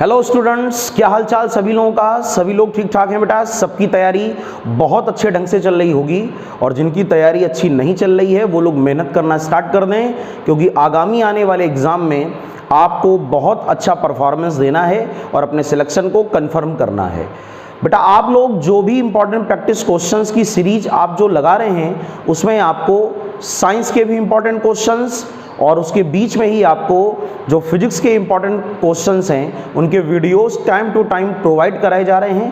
Hello students, क्या हाल चाल सभी लोगों का। सभी लोग ठीक ठाक हैं बेटा। सबकी तैयारी बहुत अच्छे ढंग से चल रही होगी और जिनकी तैयारी अच्छी नहीं चल रही है वो लोग मेहनत करना स्टार्ट कर दें, क्योंकि आगामी आने वाले एग्ज़ाम में आपको बहुत अच्छा परफॉर्मेंस देना है और अपने सिलेक्शन को कंफर्म करना है। बेटा आप लोग जो भी इंपॉर्टेंट प्रैक्टिस क्वेश्चंस की सीरीज आप जो लगा रहे हैं उसमें आपको साइंस के भी इंपॉर्टेंट क्वेश्चंस और उसके बीच में ही आपको जो फिजिक्स के इंपॉर्टेंट क्वेश्चंस हैं उनके videos time to time provide कराए जा रहे हैं।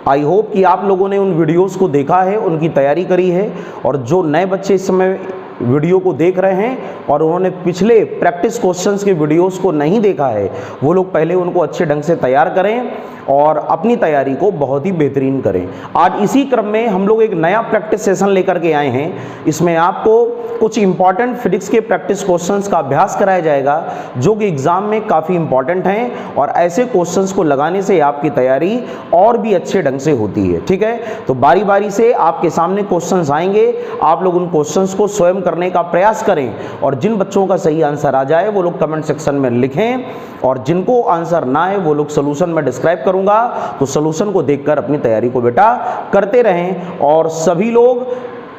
आई होप कि आप लोगों ने उन वीडियोस को देखा है, उनकी तैयारी करी है। और जो नए बच्चे इस समय वीडियो को देख रहे हैं और उन्होंने पिछले प्रैक्टिस क्वेश्चंस के वीडियोस को नहीं देखा है, वो लोग पहले उनको अच्छे ढंग से तैयार करें और अपनी तैयारी को बहुत ही बेहतरीन करें। आज इसी क्रम में हम लोग एक नया प्रैक्टिस सेशन लेकर के आए हैं। इसमें आपको कुछ इंपॉर्टेंट फिजिक्स के प्रैक्टिस क्वेश्चंस का अभ्यास कराया जाएगा जो कि एग्जाम में काफ़ी इंपॉर्टेंट हैं और ऐसे क्वेश्चंस को लगाने से आपकी तैयारी और भी अच्छे ढंग से होती है। ठीक है, तो बारी बारी से आपके सामने क्वेश्चंस आएंगे, आप लोग उन क्वेश्चंस को स्वयं करने का प्रयास करें और जिन बच्चों का सही आंसर आ जाए वो लोग कमेंट सेक्शन में लिखें और जिनको आंसर ना आए वो लोग सोल्यूशन में डिस्क्राइब करूंगा, तो सोल्यूशन को देखकर अपनी तैयारी को बेटा करते रहें। और सभी लोग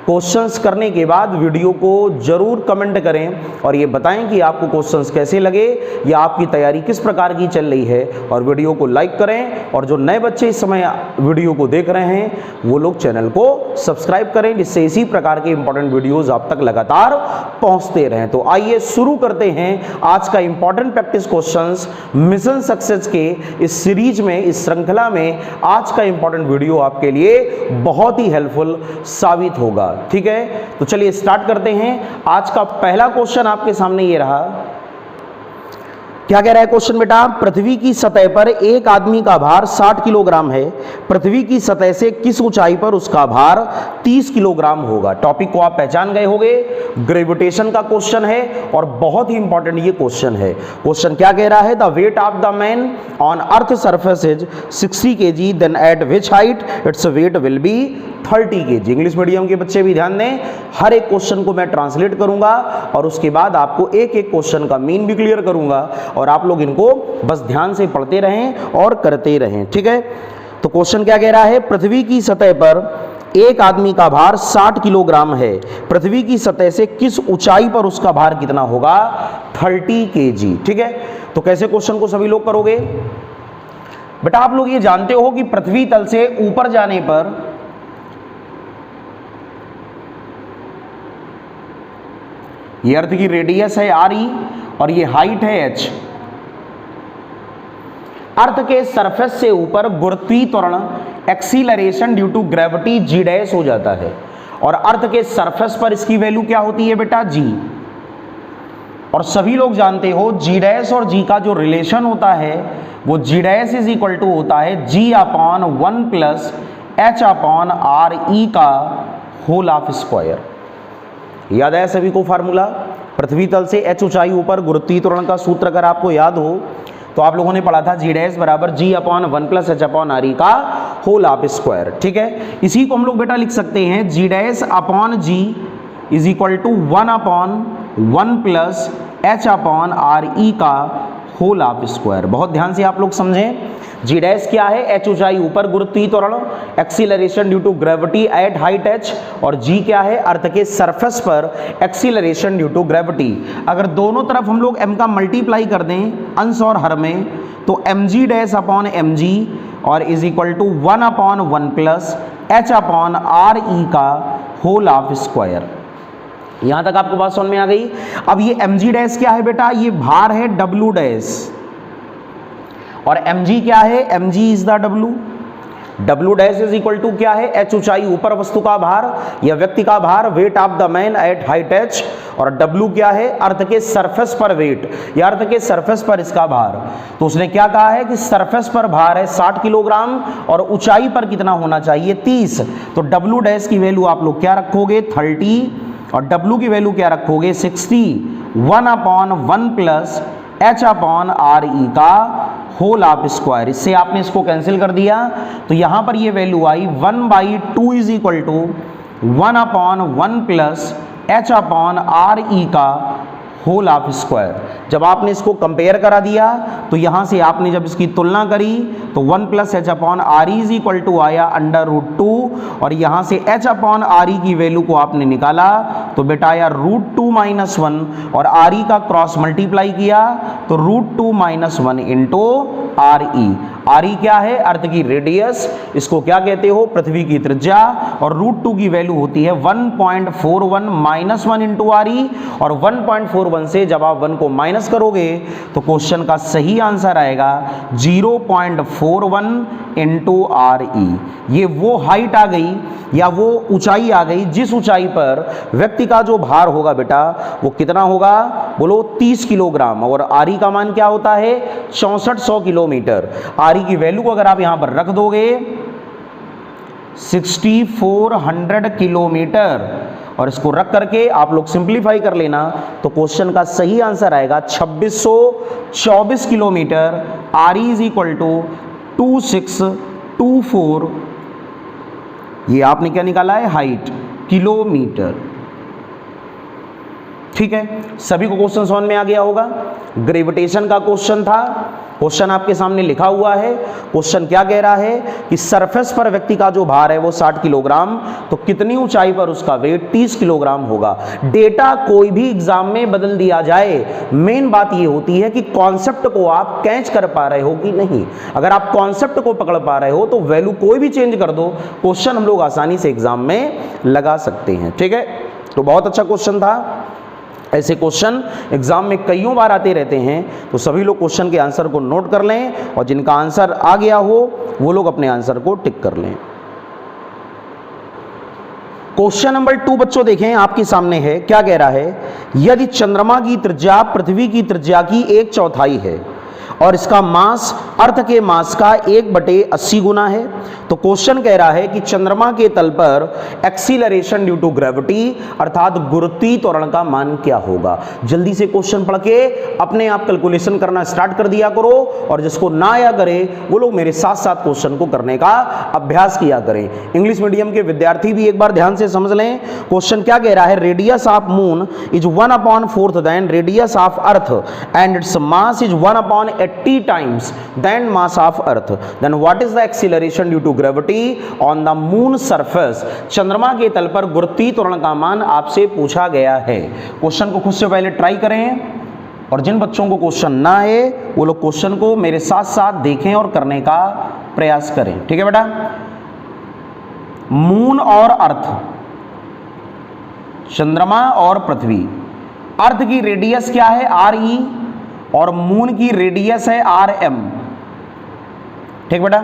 क्वेश्चंस करने के बाद वीडियो को जरूर कमेंट करें और ये बताएं कि आपको क्वेश्चंस कैसे लगे या आपकी तैयारी किस प्रकार की चल रही है। और वीडियो को लाइक करें और जो नए बच्चे इस समय वीडियो को देख रहे हैं वो लोग चैनल को सब्सक्राइब करें, जिससे इसी प्रकार के इंपॉर्टेंट वीडियोज आप तक लगातार पहुंचते रहें। तो आइए शुरू करते हैं आज का important practice questions mission success के इस सीरीज में, इस श्रृंखला में। आज का इंपॉर्टेंट वीडियो आपके लिए बहुत ही हेल्पफुल साबित होगा। ठीक है, तो चलिए स्टार्ट करते हैं। आज का पहला क्वेश्चन आपके सामने ये रहा। क्या कह रहा है क्वेश्चन बेटा? पृथ्वी की सतह पर एक आदमी का भार 60 किलोग्राम है। पृथ्वी की सतह से किस ऊंचाई पर उसका भार 30 किलोग्राम होगा? टॉपिक को आप पहचान गए होंगे, ग्रेविटेशन का क्वेश्चन है और बहुत ही इंपॉर्टेंट ये क्वेश्चन है। क्वेश्चन क्या कह रहा है? The weight of the man on earth surface is 60 kg, then at which height its weight will be 30 kg। English medium के बच्चे भी ध्यान दें, हर एक क्वेश्चन को मैं ट्रांसलेट करूंगा और उसके बाद आपको एक एक क्वेश्चन का मीन भी क्लियर करूंगा और आप लोग इनको बस ध्यान से पढ़ते रहें और करते रहें। ठीक है, तो क्वेश्चन क्या कह रहा है? पृथ्वी की सतह पर एक आदमी का भार 60 किलोग्राम है। पृथ्वी की सतह से किस ऊंचाई पर उसका भार कितना होगा? 30 kg। ठीक है, तो कैसे क्वेश्चन को सभी लोग करोगे बेटा? आप लोग ये जानते हो कि पृथ्वी तल से ऊपर जाने पर ये अर्थ की रेडियस है RE और ये हाइट है H। अर्थ के सरफेस से ऊपर गुरुत्वीय त्वरण acceleration due to gravity G dash हो जाता है और अर्थ के सरफेस पर इसकी वैल्यू क्या होती है बेटा? G। और सभी लोग जानते हो G डैश और G का जो रिलेशन होता है वो G dash is equal to होता है G upon 1 plus H upon RE का होल ऑफ स्क्वायर। याद है सभी को फार्मूला? पृथ्वी तल से H ऊंचाई ऊपर गुरुत्वीय त्वरण का सूत्र अगर आपको याद हो तो आप लोगों ने पढ़ा था G डैश बराबर G upon 1 plus H upon RE का होल ऑफ स्क्वायर। ठीक है, इसी को हम लोग बेटा लिख सकते हैं G dash upon G is equal to 1 upon 1 plus H upon RE का होल ऑफ स्क्वायर। बहुत ध्यान से आप लोग समझें। G डैश क्या है? H ऊंचाई ऊपर गुरुत्वीय त्वरण acceleration due to gravity at height H, और G क्या है? अर्थ के सरफेस पर एक्सीलरेशन ड्यू टू ग्रेविटी। अगर दोनों तरफ हम लोग m का मल्टीप्लाई कर दें अंश और हर में तो mg डैश अपॉन mg और is equal to 1 upon 1 plus H upon RE का होल ऑफ स्क्वायर। यहां तक आपको बात समझ में आ गई? अब ये mg डैश क्या है बेटा? ये भार है W डैश और mg क्या है? mg is the W dash is equal to क्या है? H ऊंचाई ऊपर वस्तु का भार या व्यक्ति का भार, wait of the man eight height H, और W क्या है? अर्थ के सरफेस पर वेट या अर्थ के सरफेस पर इसका भार। तो उसने क्या कहा है कि सरफेस पर भार है 60 किलोग्राम और ऊंचाई पर कितना होना चाहिए? 30। तो W डैश की वैल्यू आप लोग क्या रखोगे? 30 और W की वैल्यू क्या रखोगे? 60। 1 upon 1 plus H upon RE का होल ऑफ स्क्वायर। इससे आपने इसको कैंसिल कर दिया तो यहां पर ये वैल्यू आई 1/2 is equal to 1 upon 1 plus H upon RE का होल ऑफ स्क्वायर। जब आपने इसको कंपेयर करा दिया तो यहां से आपने जब इसकी तुलना करी तो 1 plus H upon R is equal to आया √2 और यहां से एच अपॉन आर ई की वैल्यू को आपने निकाला तो बेटा आया √2 - 1 और आर ई का क्रॉस मल्टीप्लाई किया तो √2 - 1 into R E. R E क्या है? अर्थ की रेडियस, इसको क्या कहते हो? पृथ्वी की त्रिज्या। और √2 की वैल्यू होती है 1.41 - 1 इंटू आर ई और 1.41 से जब आप 1 को माइनस करोगे तो क्वेश्चन का सही आंसर आएगा 0.41 इंटू आर ई। ये वो हाइट आ गई या वो ऊंचाई आ गई जिस ऊंचाई पर व्यक्ति का जो भार होगा बेटा वो कितना होगा? बोलो 30 किलोग्राम। और आर ई का मान क्या होता है? 6400 किलोमीटर। आर ई की वैल्यू को अगर आप यहां पर रख दोगे 6400 किलोमीटर और इसको रख करके आप लोग सिंप्लीफाई कर लेना तो क्वेश्चन का सही आंसर आएगा 2624 kilometre. R E is equal to 2624। ये आपने क्या निकाला है? Height, kilometre. ठीक है, सभी को क्वेश्चन समझ में आ गया होगा। ग्रेविटेशन का क्वेश्चन था, क्वेश्चन आपके सामने लिखा हुआ है। क्वेश्चन क्या कह रहा है कि सरफेस पर व्यक्ति का जो भार है वो 60 किलोग्राम, तो कितनी ऊंचाई पर उसका वेट 30 किलोग्राम होगा। डेटा कोई भी एग्जाम में बदल दिया जाए, मेन बात ये होती है कि कॉन्सेप्ट को आप कैच कर पा रहे हो कि नहीं। अगर आप कॉन्सेप्ट को पकड़ पा रहे हो तो वैल्यू कोई भी चेंज कर दो, क्वेश्चन हम लोग आसानी से एग्जाम में लगा सकते हैं। ठीक है, तो बहुत अच्छा क्वेश्चन था। ऐसे क्वेश्चन एग्जाम में कईयों बार आते रहते हैं, तो सभी लोग क्वेश्चन के आंसर को नोट कर लें और जिनका आंसर आ गया हो वो लोग अपने आंसर को टिक कर लें। क्वेश्चन नंबर 2 बच्चों देखें आपके सामने है। क्या कह रहा है? यदि चंद्रमा की त्रिज्या पृथ्वी की त्रिज्या की 1/4 है और इसका मास अर्थ के मास का 1/80 गुना है, तो क्वेश्चन कह रहा है कि चंद्रमा के तल पर एक्सीलरेशन ड्यू टू ग्रेविटी अर्थात गुरुत्वीय त्वरण का मान क्या होगा। जल्दी से क्वेश्चन पढ़ के अपने आप कैलकुलेशन करना स्टार्ट कर दिया करो और जिसको ना आया करे वो लोग मेरे साथ साथ क्वेश्चन को करने का अभ्यास किया करें। इंग्लिश मीडियम के विद्यार्थी भी एक बार ध्यान से समझ लें। क्वेश्चन क्या कह रहा है? Radius of moon is 1/4 then radius of earth and its mass is 1/80 times than mass of earth, then what is the acceleration due to gravity on the moon surface। चंद्रमा के तल पर गुरुत्वीय त्वरण का मान आपसे पूछा गया है। क्वेश्चन को खुद से पहले ट्राई करें और जिन बच्चों को क्वेश्चन ना आए वो लोग क्वेश्चन को मेरे साथ साथ देखें और करने का प्रयास करें। ठीक है बेटा, मून और अर्थ, चंद्रमा और पृथ्वी। अर्थ की रेडियस क्या है? आर ई और मून की रेडियस है आर एम। ठीक बेटा,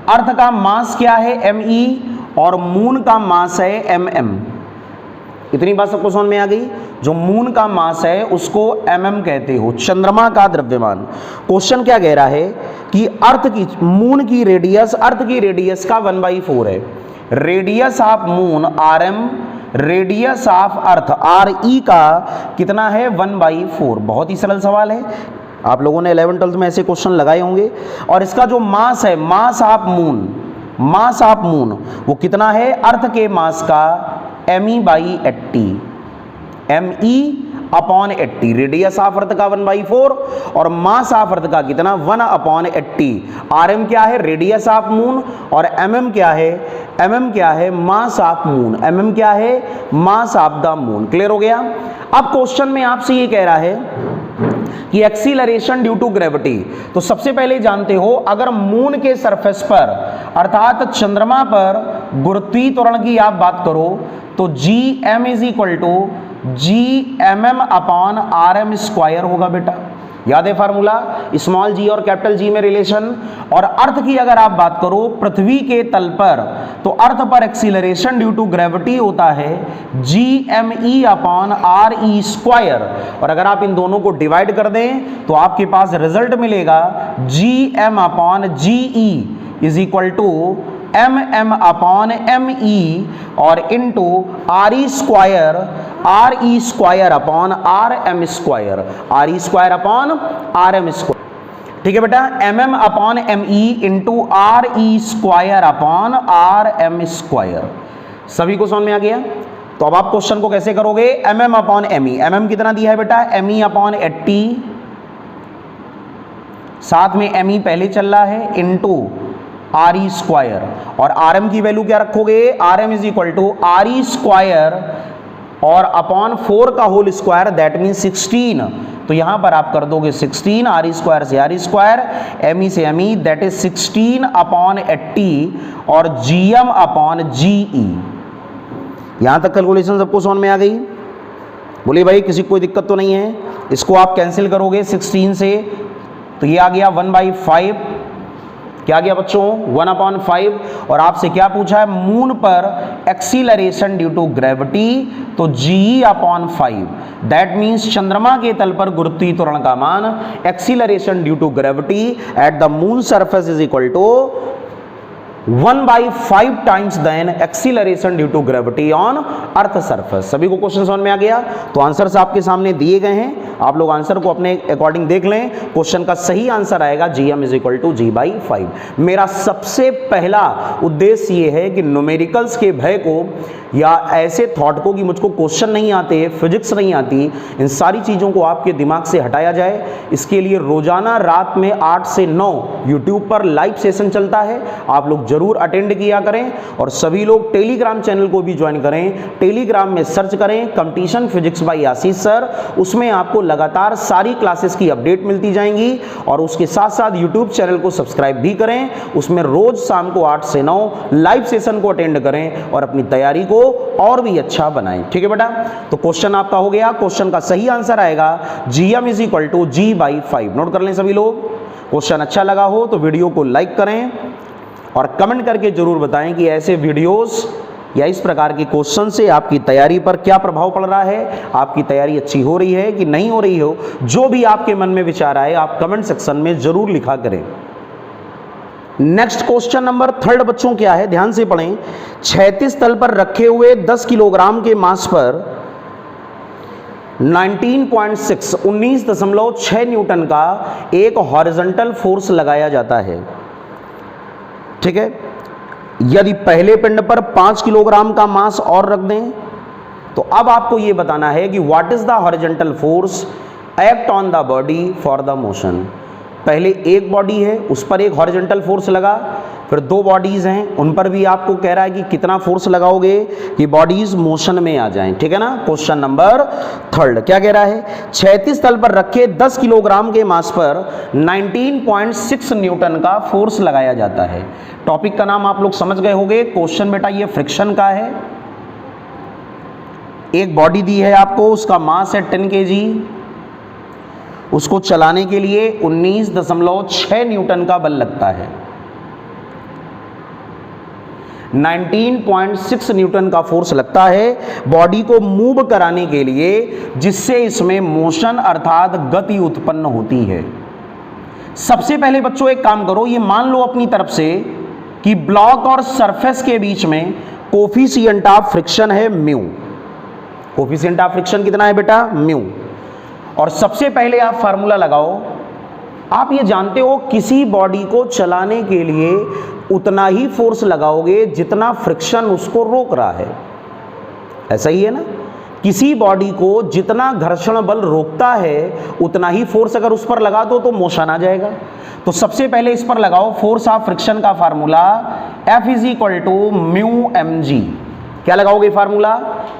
अर्थ का मास क्या है? एम ई और मून का मास है एम एम। इतनी बात सबको समझ में आ गई। जो मून का मास है उसको एम एम कहते हो, चंद्रमा का द्रव्यमान। क्वेश्चन क्या कह रहा है कि अर्थ की मून की रेडियस अर्थ की रेडियस का 1/4 है। Radius of moon R M, radius of earth R E का कितना है? 1/4। बहुत ही सरल सवाल है, आप लोगों ने 11th-12th में ऐसे क्वेश्चन लगाए होंगे। और इसका जो मास है, mass of moon, mass of moon वो कितना है? अर्थ के मास का me/80, me/80। रेडियस ऑफ अर्थ का 1/4 और मास ऑफ अर्थ का कितना? 1/80। rm क्या है? रेडियस ऑफ मून और mm क्या है? mm क्या है? Mass of moon. mm क्या है? Mass of the moon. Clear हो गया? अब क्वेश्चन में आपसे ये कह रहा है कि एक्सीलरेशन ड्यू टू ग्रेविटी। तो सबसे पहले जानते हो अगर मून के सरफेस पर अर्थात चंद्रमा पर गुरुत्वीय त्वरण की आप बात करो तो Gm is equal to Gmm/rm² होगा बेटा। याद है फार्मूला, स्मॉल जी और कैपिटल जी में रिलेशन। और अर्थ की अगर आप बात करो पृथ्वी के तल पर, तो अर्थ पर एक्सीलरेशन ड्यू टू ग्रेविटी होता है Gme/re²। और अगर आप इन दोनों को डिवाइड कर दें तो आपके पास रिजल्ट मिलेगा Gm/ge is equal to mm/me और इंटू re² re²/rm²। ठीक है बेटा, mm/me इंटू re²/rm²। सभी को समझ में आ गया? तो अब आप क्वेश्चन को कैसे करोगे, mm अपॉन me, mm कितना दिया है बेटा, me अपॉन 80, साथ में me पहले चल रहा है, इंटू RE स्क्वायर, और RM की वैल्यू क्या रखोगे, RM is equal to RE square और अपॉन 4 का होल स्क्वायर, दैट मीन 16। तो यहां पर आप कर दोगे 16, RE स्क्वायर से RE स्क्वायर, ME से ME, दैट इज 16 अपॉन 80 और GM अपॉन GE। यहां तक कैलकुलेशन सबको समझ में आ गई? बोलिए भाई किसी को कोई दिक्कत तो नहीं है? इसको आप कैंसिल करोगे 16 से, तो ये आ गया 1/5, क्या गया बच्चों, 1/5। और आपसे क्या पूछा है, मून पर एक्सीलरेशन ड्यू टू ग्रेविटी, तो G अपॉन 5, दैट मीन्स चंद्रमा के तल पर गुरुत्वीय त्वरण का मान, acceleration due to gravity at the moon surface is equal to 1/5 times then acceleration due to gravity on earth surface. सभी को क्वेश्चन समझ में आ गया? तो आंसर्स आपके सामने दिए गए हैं, आप लोग आंसर को अपने अकॉर्डिंग देख लें। क्वेश्चन का सही आंसर आएगा GM is equal to G/5। मेरा सबसे पहला उद्देश्य ये है कि न्यूमेरिकल्स के भय को या ऐसे थॉट को कि मुझको क्वेश्चन नहीं आते, फिजिक्स नहीं आती, इन सारी चीज़ों को आपके दिमाग से हटाया जाए। इसके लिए रोजाना रात में 8 से 9 यूट्यूब पर लाइव सेशन चलता है, आप लोग जरूर अटेंड किया करें। और सभी लोग टेलीग्राम चैनल को भी ज्वाइन करें। टेलीग्राम में सर्च करें कंपटीशन फिजिक्स बाय आशीष सर, उसमें आपको लगातार सारी क्लासेस की अपडेट मिलती जाएंगी। और उसके साथ साथ यूट्यूब चैनल को सब्सक्राइब भी करें, उसमें रोज शाम को 8 से 9 लाइव सेशन को अटेंड करें और अपनी तैयारी को और भी अच्छा बनाएं। ठीक है बेटा, तो क्वेश्चन आपका हो गया। क्वेश्चन का सही आंसर आएगा GM is equal to G/5। Note कर लें सभी लोग। क्वेश्चन अच्छा लगा हो तो वीडियो को लाइक करें और कमेंट करके जरूर बताएं कि ऐसे वीडियोस या इस प्रकार के क्वेश्चन से आपकी तैयारी पर क्या प्रभाव पड़ रहा है, आपकी तैयारी अच्छी हो रही है कि नहीं हो रही हो। जो भी आपके मन में विचार आए आप कमेंट सेक्शन में जरूर लिखा करें। नेक्स्ट क्वेश्चन नंबर 3 बच्चों क्या है, ध्यान से पढ़ें। 36 तल पर रखे हुए 10 किलोग्राम के मास पर 19.6 न्यूटन का एक हॉरिजॉन्टल फोर्स लगाया जाता है। ठीक है, यदि पहले पिंड पर 5 किलोग्राम का मास और रख दें, तो अब आपको यह बताना है कि what is the horizontal force act on the body for the motion. पहले एक बॉडी है, उस पर एक हॉरिजॉन्टल फोर्स लगा, फिर 2 बॉडीज हैं, उन पर भी आपको कह रहा है कि कितना फोर्स लगाओगे कि बॉडीज मोशन में आ जाएं। ठीक है ना। क्वेश्चन नंबर 3 क्या कह रहा है, 36 तल पर रखे 10 किलोग्राम के मास पर 19.6 न्यूटन का फोर्स लगाया जाता है। टॉपिक का नाम आप लोग समझ गए होंगे। क्वेश्चन बेटा ये फ्रिक्शन का है। एक बॉडी दी है आपको, उसका मास है 10 kg, उसको चलाने के लिए 19.6 न्यूटन का बल लगता है। 19.6 न्यूटन का फोर्स लगता है बॉडी को मूव कराने के लिए, जिससे इसमें मोशन अर्थात गति उत्पन्न होती है। सबसे पहले बच्चों एक काम करो, ये मान लो अपनी तरफ से कि ब्लॉक और सरफेस के बीच में कोफिशिएंट ऑफ फ्रिक्शन है म्यू। कोफिशिएंट ऑफ फ्रिक्शन कितना है बेटा, म्यू। और सबसे पहले आप फार्मूला लगाओ। आप ये जानते हो किसी बॉडी को चलाने के लिए उतना ही फोर्स लगाओगे जितना फ्रिक्शन उसको रोक रहा है, ऐसा ही है ना। किसी बॉडी को जितना घर्षण बल रोकता है उतना ही फोर्स अगर उस पर लगा दो तो मोशन आ जाएगा। तो सबसे पहले इस पर लगाओ फोर्स ऑफ फ्रिक्शन का formula F is equal to mu mg। क्या लगाओगे formula,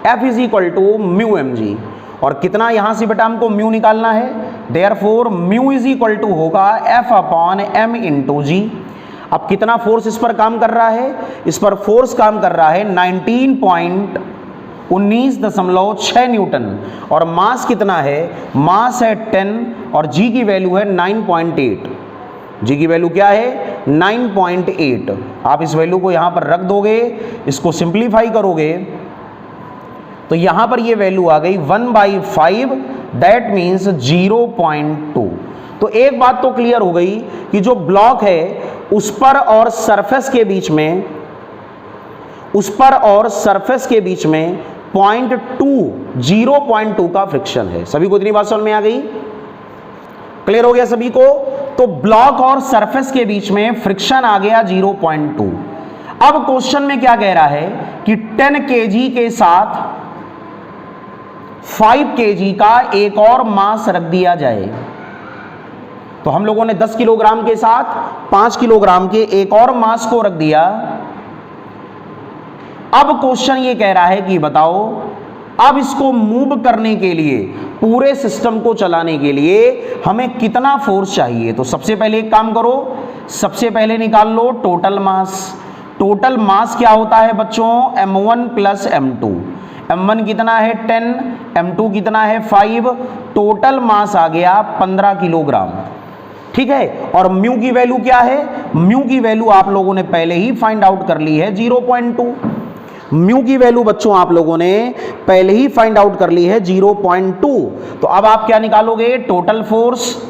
F is equal to mu mg। और कितना यहां से बेटा हमको म्यू निकालना है, therefore mu is equal to होगा F upon m into G. अब कितना फोर्स इस पर काम कर रहा है, इस पर फोर्स काम कर रहा है 19.6 न्यूटन। और मास कितना है, मास है 10 और जी की वैल्यू है 9.8। जी की वैल्यू क्या है, 9.8। आप इस वैल्यू को यहां पर रख दोगे, इसको सिंप्लीफाई करोगे तो यहां पर ये वैल्यू आ गई 1/5, दैट मीन्स 0.2। तो एक बात तो क्लियर हो गई कि जो ब्लॉक है उस पर और सरफेस के बीच में, उस पर और सरफेस के बीच में 0.2 का फ्रिक्शन है। सभी को इतनी बात समझ में आ गई, क्लियर हो गया सभी को। तो ब्लॉक और सरफेस के बीच में फ्रिक्शन आ गया 0.2। अब क्वेश्चन में क्या कह रहा है कि 10 kg के साथ 5 kg का एक और मास रख दिया जाए, तो हम लोगों ने 10 किलोग्राम के साथ 5 किलोग्राम के एक और मास को रख दिया। अब क्वेश्चन ये कह रहा है कि बताओ, अब इसको मूव करने के लिए, पूरे सिस्टम को चलाने के लिए हमें कितना फोर्स चाहिए। तो सबसे पहले एक काम करो, सबसे पहले निकाल लो टोटल मास। टोटल मास क्या होता है बच्चों, m1 प्लस m2। m1 कितना है 10, m2 कितना है 5, टोटल मास आ गया 15 किलोग्राम। ठीक है, और म्यू की वैल्यू क्या है, म्यू की वैल्यू आप लोगों ने पहले ही फाइंड आउट कर ली है 0.2। म्यू की वैल्यू बच्चों आप लोगों ने पहले ही फाइंड आउट कर ली है 0.2। तो अब आप क्या निकालोगे, टोटल फोर्स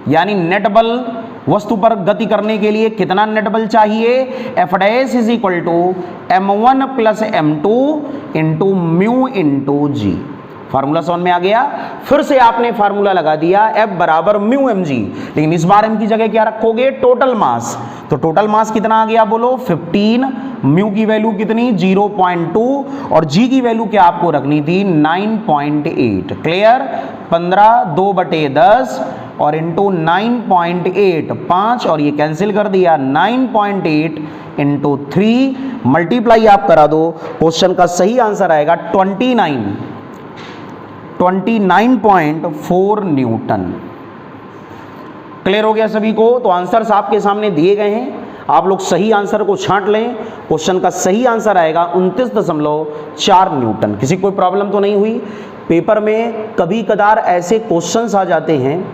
यानी नेट बल, वस्तु पर गति करने के लिए कितना नेट बल चाहिए, F dash is equal to m1 plus m2 into mu into G. Formula समझ में आ गया। फिर से आपने फार्मूला लगा दिया F बराबर म्यू mg, लेकिन इस बार m की जगह क्या रखोगे, टोटल मास। तो टोटल मास कितना आ गया बोलो 15, म्यू की वैल्यू कितनी 0.2 और g की वैल्यू क्या आपको रखनी थी 9.8। क्लियर, 15 2/10 और इंटू 9.8 5 और ये कैंसिल कर दिया 9.8 इंटू 3 मल्टीप्लाई आप करा दो। क्वेश्चन का सही आंसर आएगा 29.4 न्यूटन। क्लियर हो गया सभी को। तो आंसर्स आपके सामने दिए गए हैं, आप लोग सही आंसर को छांट लें। क्वेश्चन का सही आंसर आएगा 29.4 न्यूटन। किसी कोई प्रॉब्लम तो नहीं हुई। पेपर में कभी कदार ऐसे क्वेश्चंस आ जाते हैं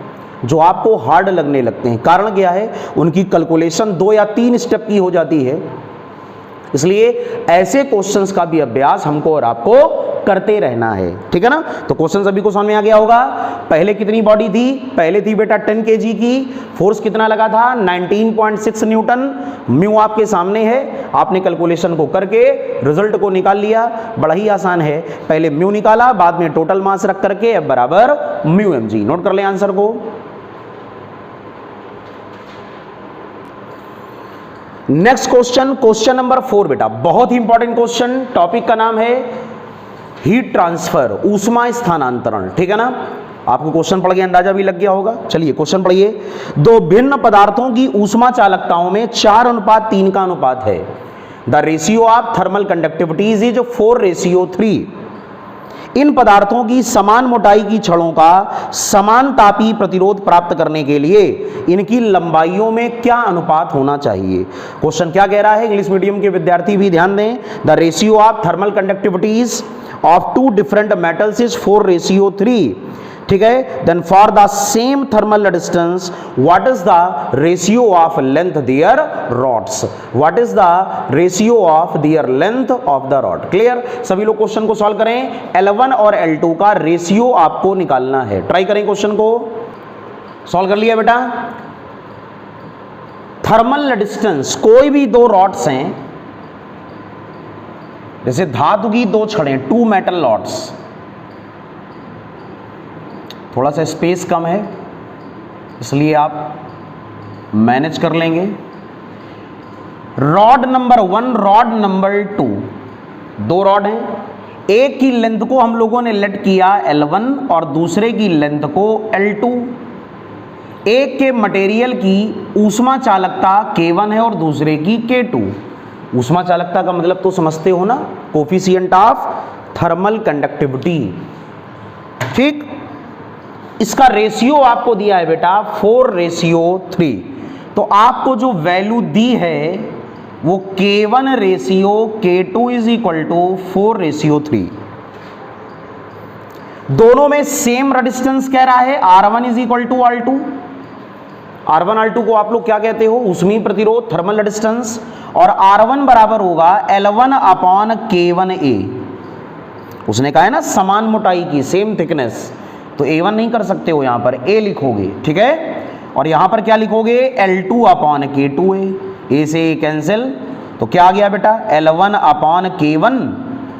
जो आपको हार्ड लगने लगते हैं। कारण क्या है, उनकी कैलकुलेशन 2 या 3 स्टेप की हो जाती है, इसलिए ऐसे क्वेश्चंस का भी अभ्यास हमको और आपको करते रहना है। ठीक है ना। तो क्वेश्चन सभी को समझ में आ गया होगा। पहले कितनी बॉडी थी, पहले थी बेटा 10 kg की, फोर्स कितना लगा था 19.6 न्यूटन। म्यू आपके सामने है, आपने कैलकुलेशन को करके रिजल्ट को निकाल लिया। बड़ा ही आसान है, पहले म्यू निकाला, बाद में टोटल मास रख करके F बराबर म्यू mg। नोट कर ले आंसर को। नेक्स्ट क्वेश्चन, क्वेश्चन नंबर 4 बेटा, बहुत ही इंपॉर्टेंट क्वेश्चन। टॉपिक का नाम है हीट ट्रांसफर, ऊष्मा स्थानांतरण। ठीक है ना। आपको क्वेश्चन पढ़ के अंदाजा भी लग गया होगा। चलिए क्वेश्चन पढ़िए। दो भिन्न पदार्थों की ऊष्मा चालकताओं में 4:3 का अनुपात है। The ratio of thermal conductivities is 4:3। इन पदार्थों की समान मोटाई की छड़ों का समान तापीय प्रतिरोध प्राप्त करने के लिए इनकी लंबाइयों में क्या अनुपात होना चाहिए। क्वेश्चन क्या कह रहा है, इंग्लिश मीडियम के विद्यार्थी भी ध्यान दें। The ratio of thermal conductivities of two different metals is 4:3। ठीक है। Then for the same thermal distance what is the ratio of length their rods, what is the ratio of their length of the rod. Clear. सभी लोग question को solve करें। L1 और L2 का ratio आपको निकालना है। ट्राई करें क्वेश्चन को। सॉल्व कर लिया बेटा। थर्मल डिस्टेंस, कोई भी दो रॉड्स हैं, जैसे धातु की दो छड़ें, 2 मेटल रॉड्स, थोड़ा सा स्पेस कम है इसलिए आप मैनेज कर लेंगे। रॉड नंबर 1, रॉड नंबर 2, दो रॉड हैं। एक की लेंथ को हम लोगों ने लेट किया L1 और दूसरे की लेंथ को L2। एक के मटेरियल की ऊष्मा चालकता K1 है और दूसरे की K2। ऊष्मा चालकता का मतलब तो समझते हो ना, कोफिशिएंट ऑफ थर्मल कंडक्टिविटी। ठीक। इसका रेशियो आपको दिया है बेटा 4:3। तो आपको जो वैल्यू दी है वो K1 ratio K2 is equal to 4:3। दोनों में सेम रेजिस्टेंस कह रहा है, R1 is equal to R2। R1 R2 को आप लोग क्या कहते हो, ऊष्मीय प्रतिरोध, थर्मल रेजिस्टेंस। और R1 बराबर होगा L1/K1A। उसने कहा है ना समान मोटाई की, सेम थिकनेस, तो A1 नहीं कर सकते हो, यहां पर A लिखोगे। ठीक है। और यहां पर क्या लिखोगे L2/K2A। A से A कैंसिल, तो क्या आ गया बेटा L1/K1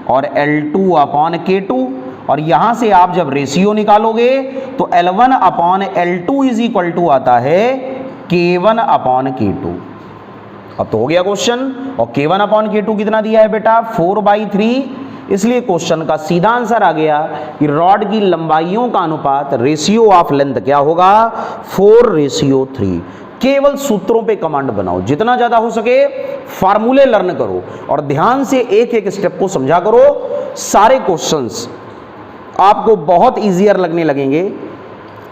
और L2/K2। और यहां से आप जब रेशियो निकालोगे तो L1/L2 इज इक्वल टू आता है K1/K2। अब तो हो गया क्वेश्चन। और K1/K2 कितना दिया है बेटा 4/3। इसलिए क्वेश्चन का सीधा आंसर आ गया कि रॉड की लंबाइयों का अनुपात रेशियो ऑफ लेंथ क्या होगा 4:3। केवल सूत्रों पे कमांड बनाओ, जितना ज्यादा हो सके फार्मूले लर्न करो और ध्यान से एक एक स्टेप को समझा करो। सारे क्वेश्चंस आपको बहुत इजियर लगने लगेंगे,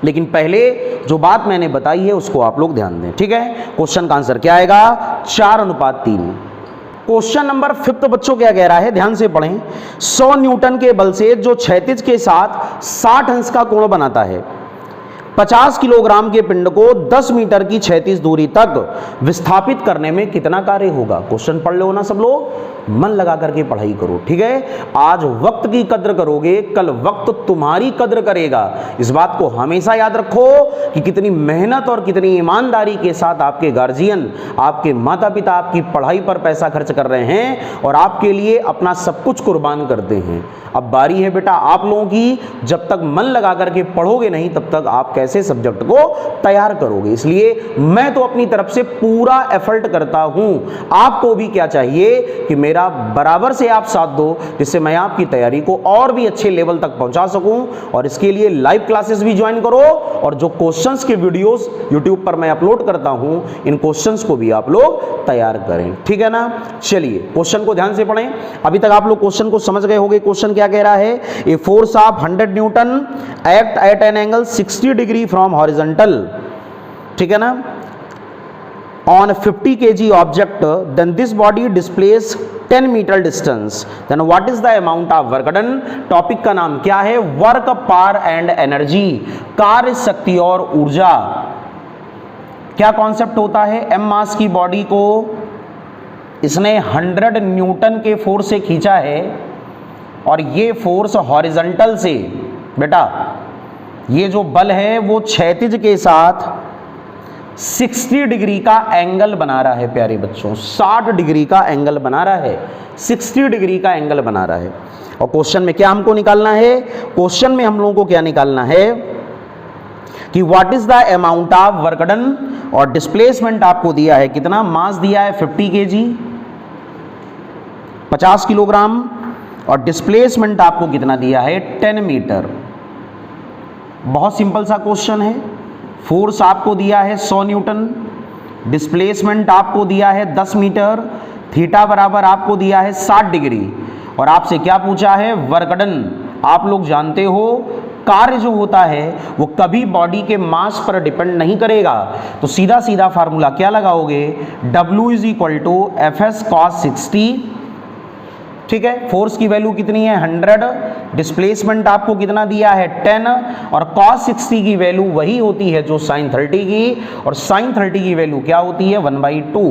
लेकिन पहले जो बात मैंने बताई है उसको आप लोग ध्यान दें, ठीक है। क्वेश्चन का आंसर क्या आएगा 4:3। क्वेश्चन नंबर 5 बच्चों क्या कह रहा है, ध्यान से पढ़ें। 100 न्यूटन के बल से जो क्षैतिज के साथ 60 अंश का कोण बनाता है, 50 किलोग्राम के पिंड को 10 मीटर की क्षैतिज दूरी तक विस्थापित करने में कितना कार्य होगा। क्वेश्चन पढ़ लो ना सब लोग, मन लगा करके पढ़ाई करो, ठीक है। आज वक्त की कद्र करोगे, कल वक्त तुम्हारी कद्र करेगा। इस बात को हमेशा याद रखो कि कितनी मेहनत और कितनी ईमानदारी के साथ आपके गार्जियन, आपके माता पिता आपकी पढ़ाई पर पैसा खर्च कर रहे हैं और आपके लिए अपना सब कुछ कुर्बान करते हैं। अब बारी है बेटा आप लोगों की, जब तक मन लगा करके पढ़ोगे नहीं तब तक आप कैसे सब्जेक्ट को तैयार करोगे। इसलिए मैं तो अपनी तरफ से पूरा एफर्ट करता हूं, आपको भी क्या चाहिए कि मेरा बराबर से आप साथ दो, जिससे मैं आपकी तैयारी को और भी अच्छे लेवल तक पहुंचा सकूं। और इसके लिए लाइव क्लासेस भी ज्वाइन करो और जो क्वेश्चंस के वीडियोस यूट्यूब पर मैं अपलोड करता हूं, इन क्वेश्चंस को भी आप लोग तैयार करें, ठीक है ना। चलिए क्वेश्चन को ध्यान से पढ़ें। अभी तक आप लोग क्वेश्चन को समझ गए होंगे। क्वेश्चन क्या कह रहा है, a force of 100 Newton act at an angle 60 degree from horizontal, ठीक है ना, on 50 kg object, then this body displays 10 meter distance, then what is the amount of work done। Topic का नाम क्या है, वर्क पावर एंड एनर्जी, कार्य शक्ति और ऊर्जा। क्या कॉन्सेप्ट होता है, एम मास की बॉडी को इसने 100 न्यूटन के फोर्स से खींचा है और ये फोर्स हॉरिजॉन्टल से, बेटा ये जो बल है वो क्षैतिज के साथ 60 डिग्री का एंगल बना रहा है। प्यारे बच्चों 60 डिग्री का एंगल बना रहा है, 60 डिग्री का एंगल बना रहा है। और क्वेश्चन में क्या हमको निकालना है, क्वेश्चन में हम लोगों को क्या निकालना है कि what is the amount of work done, और डिस्प्लेसमेंट आपको दिया है कितना, मास दिया है 50 kg 50 किलोग्राम, और डिस्प्लेसमेंट आपको कितना दिया है 10 मीटर। बहुत सिंपल सा क्वेश्चन है। फोर्स आपको दिया है 100 न्यूटन, डिस्प्लेसमेंट आपको दिया है 10 मीटर, थीटा बराबर आपको दिया है 60 डिग्री, और आपसे क्या पूछा है, वर्क डन। आप लोग जानते हो कार्य जो होता है वो कभी बॉडी के मास पर डिपेंड नहीं करेगा, तो सीधा सीधा फार्मूला क्या लगाओगे, W is equal to FS cos 60, ठीक है। फोर्स की वैल्यू कितनी है 100, डिस्प्लेसमेंट आपको कितना दिया है 10, और cos 60 की वैल्यू वही होती है जो sin 30 की, और sin 30 की वैल्यू क्या होती है 1/2।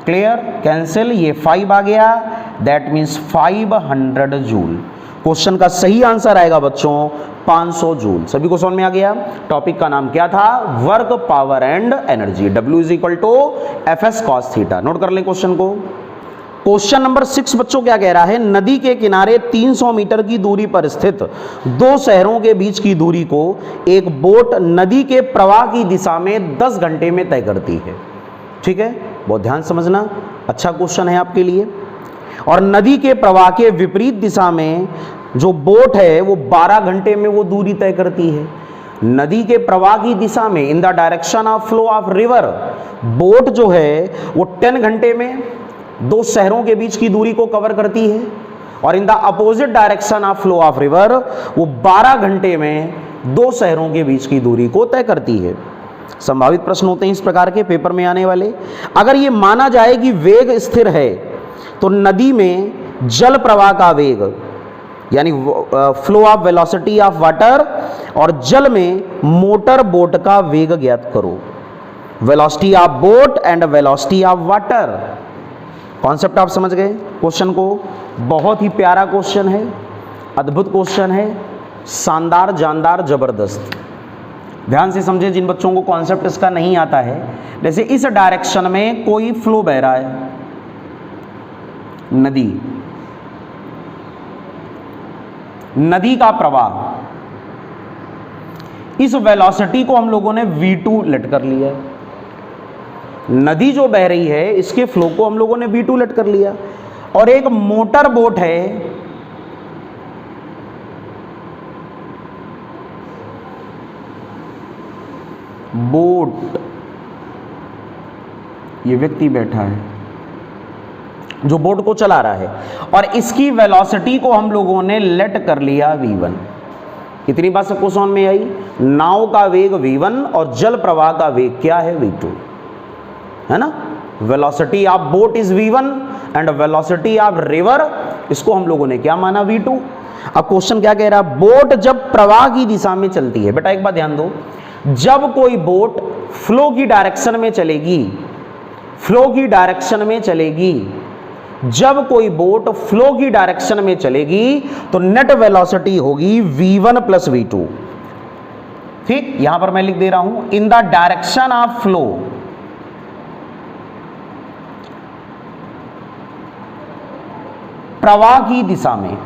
क्लियर, कैंसिल, ये 5 आ गया, दैट मीन्स 500 जूल। क्वेश्चन का सही आंसर आएगा बच्चों 500 जूल। सभी को समझ में आ गया। टॉपिक का नाम क्या था, work power and energy, W is equal to FS cos theta. Note कर लें क्वेश्चन को। क्वेश्चन नंबर 6 बच्चों क्या कह रहा है, नदी के किनारे 300 मीटर की दूरी पर स्थित दो शहरों के बीच की दूरी को एक बोट नदी के प्रवाह की दिशा में 10 घंटे में तय करती है, ठीक है। बहुत ध्यान समझना, अच्छा क्वेश्चन है आपके लिए। और नदी के प्रवाह के विपरीत दिशा में जो बोट है वो 12 घंटे में वो दूरी तय करती है। नदी के प्रवाह की दिशा में, in the direction of flow of river, boat जो है वो 10 घंटे में दो शहरों के बीच की दूरी को कवर करती है, और in the opposite direction of flow of river वो 12 घंटे में दो शहरों के बीच की दूरी को तय करती है। संभावित प्रश्न होते हैं इस प्रकार के पेपर में आने वाले। अगर ये माना जाए कि वेग स्थिर है तो नदी में जल प्रवाह का वेग, यानी flow of velocity of water, और जल में मोटर बोट का वेग ज्ञात करो। Velocity of boat and velocity of water. Concept आप समझ गए क्वेश्चन को। बहुत ही प्यारा क्वेश्चन है, अद्भुत क्वेश्चन है, शानदार, जानदार, जबरदस्त। ध्यान से समझे जिन बच्चों को कॉन्सेप्ट इसका नहीं आता है। जैसे इस डायरेक्शन में कोई फ्लो बह रहा है, नदी का प्रवाह, इस वेलोसिटी को हम लोगों ने v2 लेट कर लिया। नदी जो बह रही है इसके फ्लो को हम लोगों ने v2 लेट कर लिया। और एक मोटर बोट है बोट, ये व्यक्ति बैठा है जो बोट को चला रहा है, और इसकी वेलोसिटी को हम लोगों ने लेट कर लिया v1। इतनी बात सबको समझ में आई? नाव का वेग v1 और जल प्रवाह का वेग क्या है? v2, है ना। Velocity of boat is v1 and velocity of river, इसको हम लोगों ने क्या माना? v2। अब क्वेश्चन क्या कह रहा है? बोट जब प्रवाह की दिशा में चलती है, बेटा एक बात ध्यान दो, जब कोई बोट फ्लो की डायरेक्शन में चलेगी, फ्लो की डायरेक्शन में चलेगी, जब कोई बोट फ्लो की डायरेक्शन में चलेगी तो नेट वेलोसिटी होगी v1 प्लस v2। ठीक, यहां पर मैं लिख दे रहा हूं in the direction of flow, प्रवाह की दिशा में।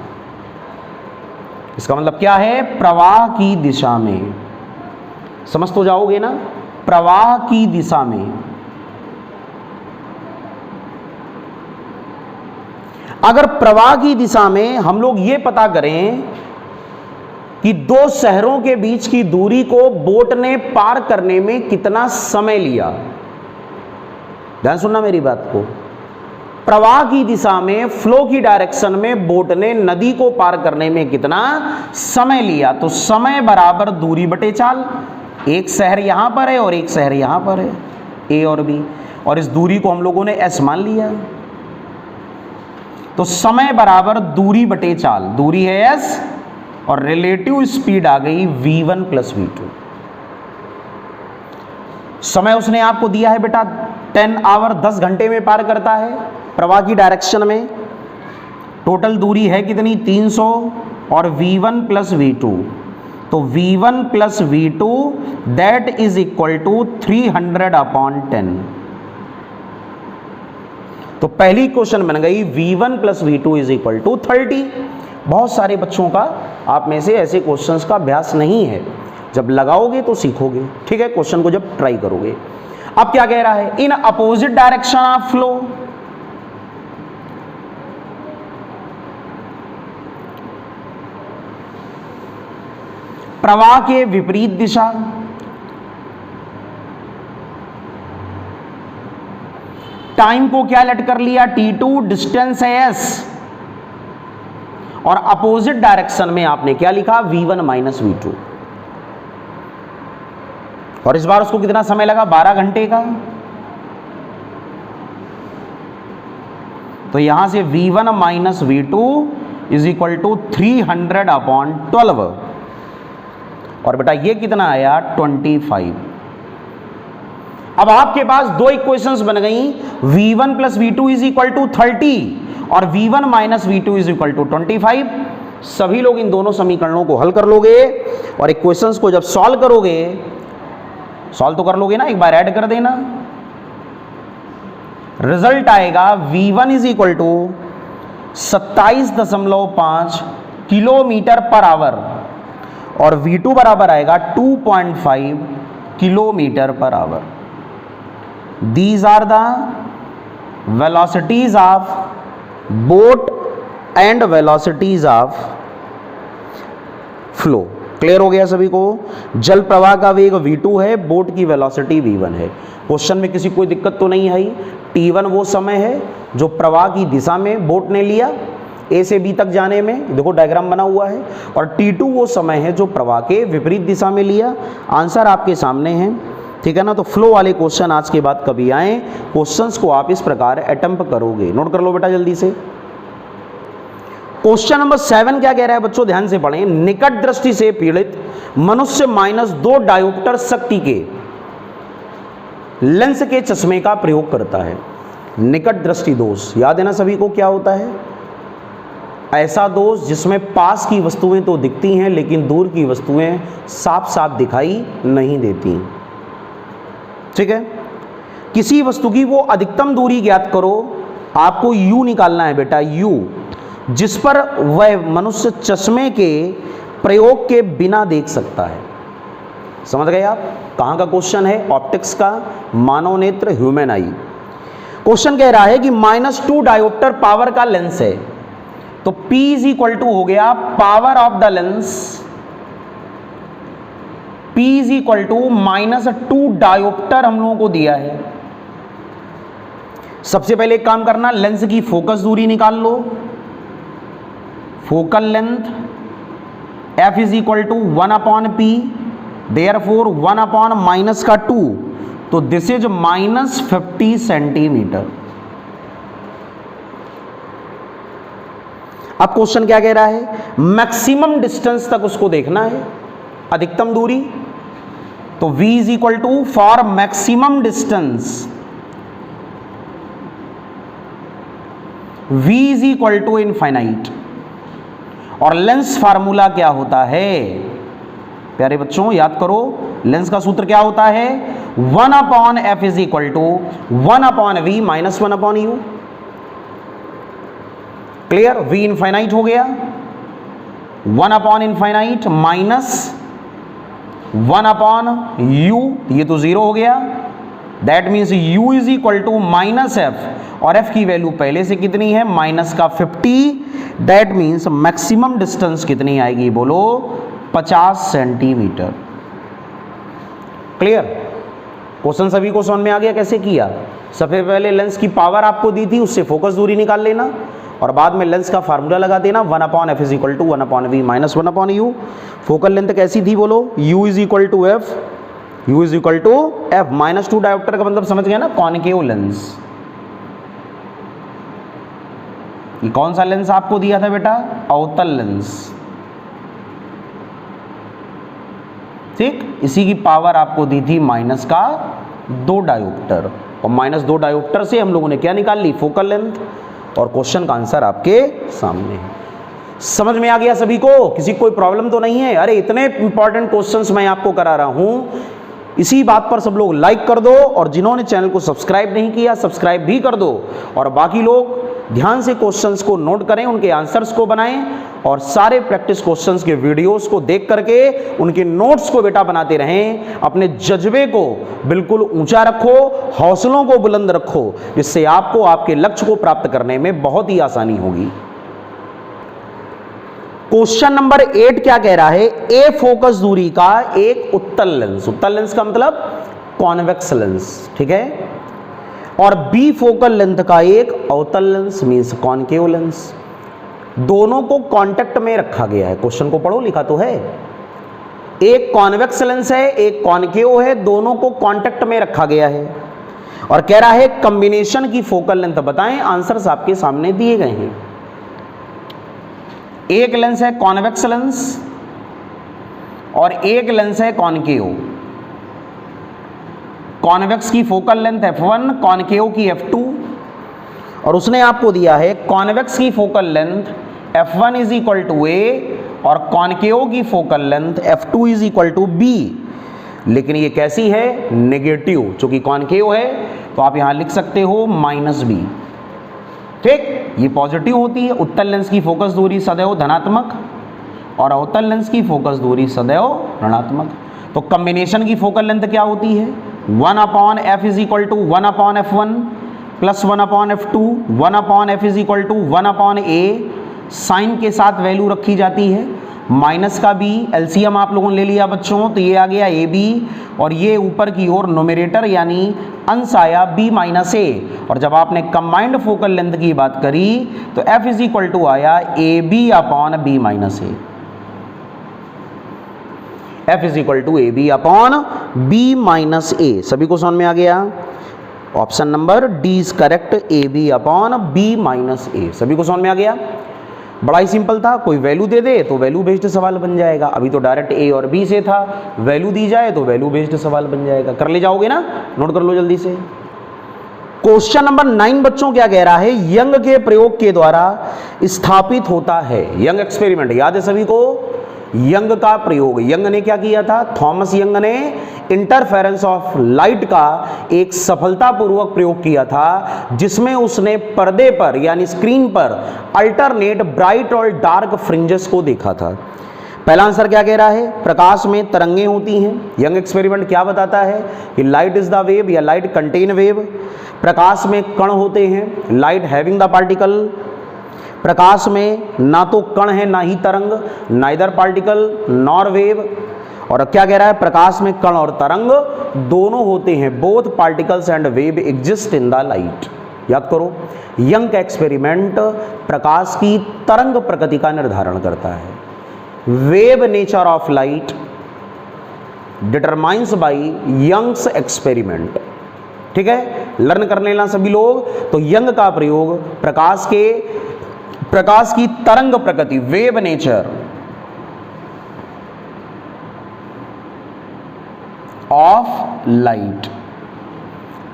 इसका मतलब क्या है? प्रवाह की दिशा में। समझ तो जाओगे ना? प्रवाह की दिशा में। अगर प्रवाह की दिशा में हम लोग ये पता करें कि दो शहरों के बीच की दूरी को बोट ने पार करने में कितना समय लिया, ध्यान सुनना मेरी बात को। प्रवाह की दिशा में, फ्लो की डायरेक्शन में बोट ने नदी को पार करने में कितना समय लिया, तो समय बराबर दूरी बटे चाल। एक शहर यहां पर है और एक शहर यहां पर है, ए और बी, और इस दूरी को हम लोगों ने एस मान लिया, तो समय बराबर दूरी बटे चाल। दूरी है एस और रिलेटिव स्पीड आ गई v1 प्लस v2। समय उसने आपको दिया है बेटा 10 आवर, 10 घंटे में पार करता है प्रवाह की डायरेक्शन में। टोटल दूरी है कितनी? 300 और v1 प्लस v2, तो v1 plus v2 that is equal to 300/10। तो पहली क्वेश्चन बन गई v1 plus v2 is equal to 30। बहुत सारे बच्चों का आप में से ऐसे क्वेश्चंस का अभ्यास नहीं है, जब लगाओगे तो सीखोगे। ठीक है, क्वेश्चन को जब ट्राई करोगे। अब क्या कह रहा है? In opposite direction of flow, प्रवाह के विपरीत दिशा, टाइम को क्या लेट कर लिया? t2, डिस्टेंस है s, और अपोजिट डायरेक्शन में आपने क्या लिखा? v1 minus v2। और इस बार उसको कितना समय लगा? 12 घंटे का। तो यहां से v1 minus v2 is equal to 300/12, और बेटा ये कितना आया? 25। अब आपके पास दो इक्वेशंस बन गई, v1 plus v2 is equal to 30 और v1 minus v2 is equal to 25। सभी लोग इन दोनों समीकरणों को हल कर लोगे और इक्वेशंस को जब सॉल्व करोगे, सॉल्व तो कर लोगे ना, एक बार ऐड कर देना, रिजल्ट आएगा v1 is equal to 27.5 kilometre per hour और v2 बराबर आएगा 2.5 kilometre per hour. These are the velocities of boat and velocities of flow। Clear हो गया सभी को? जल प्रवाह का वेग v2 है, बोट की वेलोसिटी v1 है। क्वेश्चन में किसी कोई दिक्कत तो नहीं आई? t1 वो समय है जो प्रवाह की दिशा में बोट ने लिया ए से बी तक जाने में, देखो डायग्राम बना हुआ है, और t2 वो समय है जो प्रवाह के विपरीत दिशा में लिया। आंसर आपके सामने है, ठीक है ना। तो फ्लो वाले क्वेश्चन आज के बाद कभी आए, क्वेश्चंस को आप इस प्रकार अटेम्प्ट करोगे। नोट कर लो बेटा जल्दी से। क्वेश्चन नंबर 7 क्या कह रहा है बच्चों? ध्यान से पढ़ें। निकट दृष्टि से पीड़ित मनुष्य -2 डायोप्टर शक्ति के लेंस के चश्मे का प्रयोग करता है। निकट दृष्टि दोष याद है ना सभी को? क्या होता है? ऐसा दोष जिसमें पास की वस्तुएं तो दिखती हैं लेकिन दूर की वस्तुएं साफ साफ दिखाई नहीं देती। ठीक है, किसी वस्तु की वो अधिकतम दूरी ज्ञात करो, आपको u निकालना है बेटा, u, जिस पर वह मनुष्य चश्मे के प्रयोग के बिना देख सकता है। समझ गए आप? कहां का क्वेश्चन है? ऑप्टिक्स का, मानव नेत्र, ह्यूमन आई। क्वेश्चन कह रहा है कि -2 डायोप्टर पावर का लेंस है, तो P इज इक्वल टू हो गया power of the lens P is equal to -2 dioptre हम लोगों को दिया है। सबसे पहले एक काम करना, लेंस की फोकस दूरी निकाल लो। Focal length F is equal to 1/P, therefore 1/-2, तो दिस इज -50 सेंटीमीटर। अब क्वेश्चन क्या कह रहा है, मैक्सिमम डिस्टेंस तक उसको देखना है, अधिकतम दूरी। तो V is equal to for maximum distance, V is equal to infinite. और लेंस फार्मूला क्या होता है प्यारे बच्चों, याद करो, लेंस का सूत्र क्या होता है, 1/F is equal to 1/V minus 1/U। Clear, V infinite हो गया, 1/इनफाइनाइट माइनस 1/U, ये तो 0 हो गया। That means U is equal to -F, और F की वैल्यू पहले से कितनी है, -50। दैट मीन्स मैक्सिमम डिस्टेंस कितनी आएगी, बोलो 50 सेंटीमीटर। क्लियर, क्वेश्चन सभी को समझ में आ गया कैसे किया। सबसे पहले लेंस की पावर आपको दी थी, उससे फोकस दूरी निकाल लेना, और बाद में लेंस का फार्मूला लगा देना, 1/F is equal to 1/V minus 1/U। Focal length कैसी थी बोलो, U is equal to F, U is equal to F। -2 dioptre का मतलब समझ गया ना, कॉनकेव लेंस। ये कौन सा लेंस आपको दिया था बेटा, अवतल लेंस। ठीक, इसी की पावर आपको दी थी -2 डायोप्टर, और -2 डायोप्टर से हम लोगों ने क्या निकाल ली, फोकल लेंथ। और क्वेश्चन का आंसर आपके सामने है। समझ में आ गया सभी को, किसी को कोई प्रॉब्लम तो नहीं है। अरे इतने इंपॉर्टेंट क्वेश्चंस मैं आपको करा रहा हूं, इसी बात पर सब लोग लाइक कर दो, और जिन्होंने चैनल को सब्सक्राइब नहीं किया सब्सक्राइब भी कर दो, और बाकी लोग ध्यान से क्वेश्चंस को नोट करें, उनके आंसर्स को बनाएं, और सारे प्रैक्टिस क्वेश्चंस के वीडियोस को देख करके उनके नोट्स को बेटा बनाते रहें। अपने जज्बे को बिल्कुल ऊंचा रखो, हौसलों को बुलंद रखो, जिससे आपको आपके लक्ष्य को प्राप्त करने में बहुत ही आसानी होगी। क्वेश्चन नंबर 8 क्या कह रहा है, ए फोकस दूरी का एक उत्तल लेंस, उत्तल लेंस का मतलब कॉन्वेक्स लेंस, ठीक है, और बी फोकल लेंथ का एक अवतल लेंस मींस कॉनकेव लेंस, दोनों को कांटेक्ट में रखा गया है। क्वेश्चन को पढ़ो, लिखा तो है, एक कॉन्वेक्स लेंस है एक कॉनकेव है, दोनों को कांटेक्ट में रखा गया है, और कह रहा है कॉम्बिनेशन की फोकल लेंथ बताएं। आंसर्स आपके सामने दिए गए हैं। एक लेंस है कॉन्वेक्स लेंस और एक लेंस है कॉनकेव। कॉन्वेक्स की फोकल लेंथ f1, कॉनकेव की f2, और उसने आपको दिया है कॉन्वेक्स की focal length f1 is equal to a और कॉनकेव की focal length f2 is equal to b। लेकिन ये कैसी है, नेगेटिव, चूंकि कॉनकेव है तो आप यहां लिख सकते हो -b। ठीक, ये पॉजिटिव होती है। उत्तल लेंस की फोकस दूरी सदैव धनात्मक और अवतल लेंस की फोकस दूरी सदैव ऋणात्मक। तो कॉम्बिनेशन की फोकल लेंथ क्या होती है, 1/F is equal to 1/F1 plus 1/F2, 1/F is equal to 1/A। Sign के साथ वैल्यू रखी जाती है, माइनस का b, एलसीएम आप लोगों ने ले लिया बच्चों, तो ये आ गया AB, और ये ऊपर की ओर नोमिनेटर यानी अंश आया b माइनस a। और जब आपने कंबाइंड फोकल लेंथ की बात करी तो F इज इक्वल टू आया AB/B minus a। F is equal to AB/B minus a। सभी को समझ में आ गया। Option number D is correct, AB/B minus a। सभी को समझ में आ गया। बड़ा ही सिंपल था, कोई वैल्यू दे दे तो वैल्यू बेस्ड सवाल बन जाएगा। अभी तो डायरेक्ट A और B से था, वैल्यू दी जाए तो वैल्यू बेस्ड सवाल बन जाएगा। कर ले जाओगे ना, नोट कर लो जल्दी से। क्वेश्चन नंबर 9 बच्चों क्या कह रहा है, यंग के प्रयोग के द्वारा स्थापित होता है। यंग एक्सपेरिमेंट याद है सभी को, यंग का प्रयोग। यंग ने क्या किया था, थॉमस यंग ने इंटरफेरेंस ऑफ लाइट का एक सफलतापूर्वक प्रयोग किया था, जिसमें उसने पर्दे पर यानी स्क्रीन पर अल्टरनेट ब्राइट और डार्क फ्रिंजेस को देखा था। पहला आंसर क्या कह रहा है, प्रकाश में तरंगें होती हैं। यंग एक्सपेरिमेंट क्या बताता है कि लाइट इज द वेव या लाइट कंटेन वेव। प्रकाश में कण होते हैं, लाइट हैविंग द पार्टिकल। प्रकाश में ना तो कण है ना ही तरंग, नाइदर पार्टिकल नॉर वेव। और क्या कह रहा है, प्रकाश में कण और तरंग दोनों होते हैं, both particles and wave exist in the light. याद करो, यंग का एक्सपेरिमेंट प्रकाश की तरंग प्रकृति का निर्धारण करता है। Wave nature of light determines by Young's experiment. ठीक है, लर्न कर लेना सभी लोग। तो यंग का प्रयोग प्रकाश की तरंग प्रकृति, वेव नेचर ऑफ लाइट,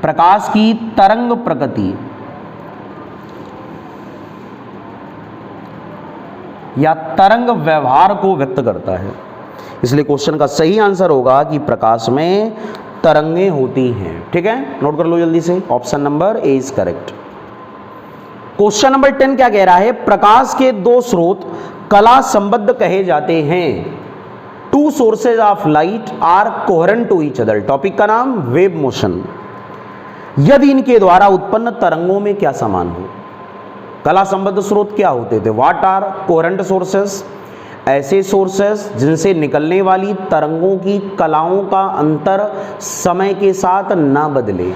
प्रकाश की तरंग प्रकृति या तरंग व्यवहार को व्यक्त करता है। इसलिए क्वेश्चन का सही आंसर होगा कि प्रकाश में तरंगें होती हैं। ठीक है, नोट कर लो जल्दी से, option number A is correct. Question number 10 क्या कह रहा है, प्रकाश के दो स्रोत कला संबद्ध कहे जाते हैं। Two sources of light are coherent to each other. Topic का नाम वेव मोशन। यदि इनके द्वारा उत्पन्न तरंगों में क्या समान हो। कला संबद्ध स्रोत क्या होते थे, व्हाट आर कोहेरेंट सोर्सेस, ऐसे सोर्सेस जिनसे निकलने वाली तरंगों की कलाओं का अंतर समय के साथ ना बदले।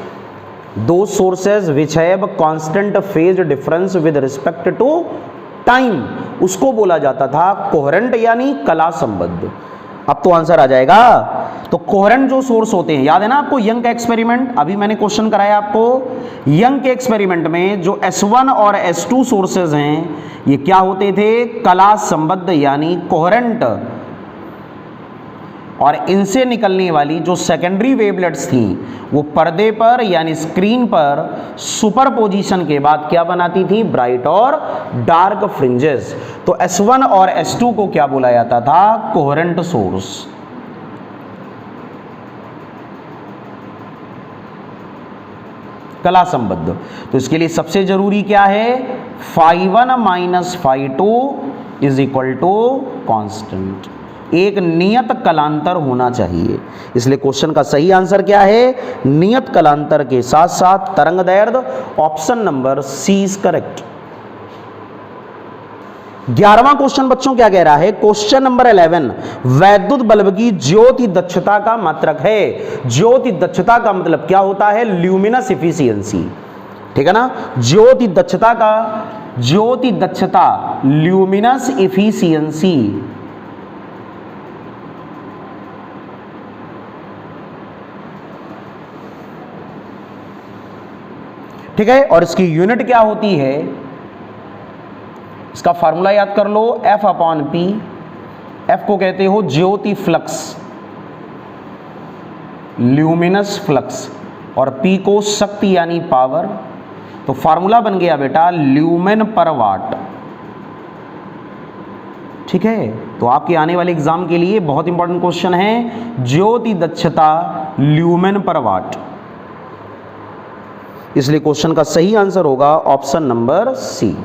दो sources which have constant phase difference with respect to time, उसको बोला जाता था कोहेरेंट यानी कला संबद्ध। अब तो आंसर आ जाएगा। तो कोहेरेंट जो सोर्स होते हैं, याद है ना आपको यंग का एक्सपेरिमेंट, अभी मैंने क्वेश्चन कराया आपको। यंग के एक्सपेरिमेंट में जो S1 और S2 सोर्सेज हैं, ये क्या होते थे, कला संबद्ध यानी कोहेरेंट। और इनसे निकलने वाली जो सेकेंडरी वेवलेट्स थी, वो पर्दे पर यानी स्क्रीन पर सुपरपोजिशन के बाद क्या बनाती थी, ब्राइट और डार्क फ्रिंजेस। तो S1 और S2 को क्या बोला जाता था, कोहेरेंट सोर्स। कला संबद्ध। तो इसके लिए सबसे जरूरी क्या है, φ1 minus φ2 is equal to constant, एक नियत कलांतर होना चाहिए। इसलिए क्वेश्चन का सही आंसर क्या है, नियत कलांतर के साथ साथ तरंग दैर्ध्य। Option number C is correct. 11वां क्वेश्चन बच्चों क्या कह रहा है, क्वेश्चन नंबर 11, वैद्युत बल्ब की ज्योति दक्षता का मात्रक है। ज्योति दक्षता का मतलब क्या होता है, ल्यूमिनस इफिशियंसी। ठीक है ना, ज्योति दक्षता ल्यूमिनस इफिशियंसी। ठीक है, और इसकी यूनिट क्या होती है, इसका फार्मूला याद कर लो, F/P। F को कहते हो ज्योति फ्लक्स, ल्यूमिनस फ्लक्स, और P को शक्ति यानी पावर। तो फार्मूला बन गया बेटा ल्यूमेन पर वाट। ठीक है, तो आपके आने वाले एग्जाम के लिए बहुत इंपॉर्टेंट क्वेश्चन है, ज्योति दक्षता ल्यूमेन पर वाट। इसलिए क्वेश्चन का सही आंसर होगा option number C.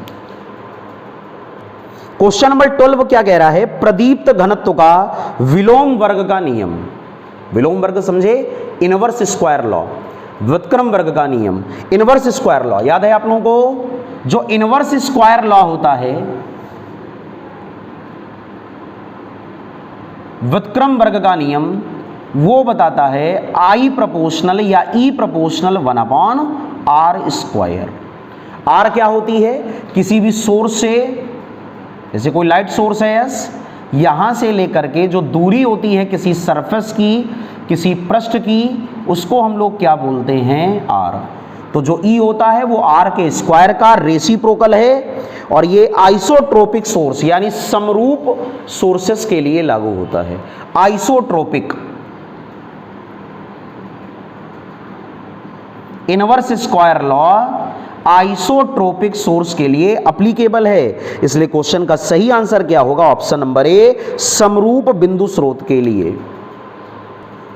Question number 12 क्या कह रहा है, प्रदीप्त घनत्व का विलोम वर्ग का नियम। विलोम वर्ग समझे, इनवर्स स्क्वायर लॉ, व्युत्क्रम वर्ग का नियम, इनवर्स स्क्वायर लॉ। याद है आप लोगों को, जो इनवर्स स्क्वायर लॉ होता है, व्युत्क्रम वर्ग का नियम, वो बताता है I प्रोपोर्शनल या E proportional 1/r square. R क्या होती है, किसी भी सोर्स से, जैसे कोई लाइट सोर्स है यस, यहां से लेकर के जो दूरी होती है किसी सरफेस की, किसी पृष्ठ की, उसको हम लोग क्या बोलते हैं, R। तो जो E होता है वो R के स्क्वायर का रेसिप्रोकल है, और ये आइसोट्रोपिक सोर्स यानी समरूप सोर्सेस के लिए लागू होता है। Isotropic, inverse square law isotropic source के लिए एप्लीकेबल है। इसलिए क्वेश्चन का सही आंसर क्या होगा, ऑप्शन नंबर ए, समरूप बिंदु स्रोत के लिए।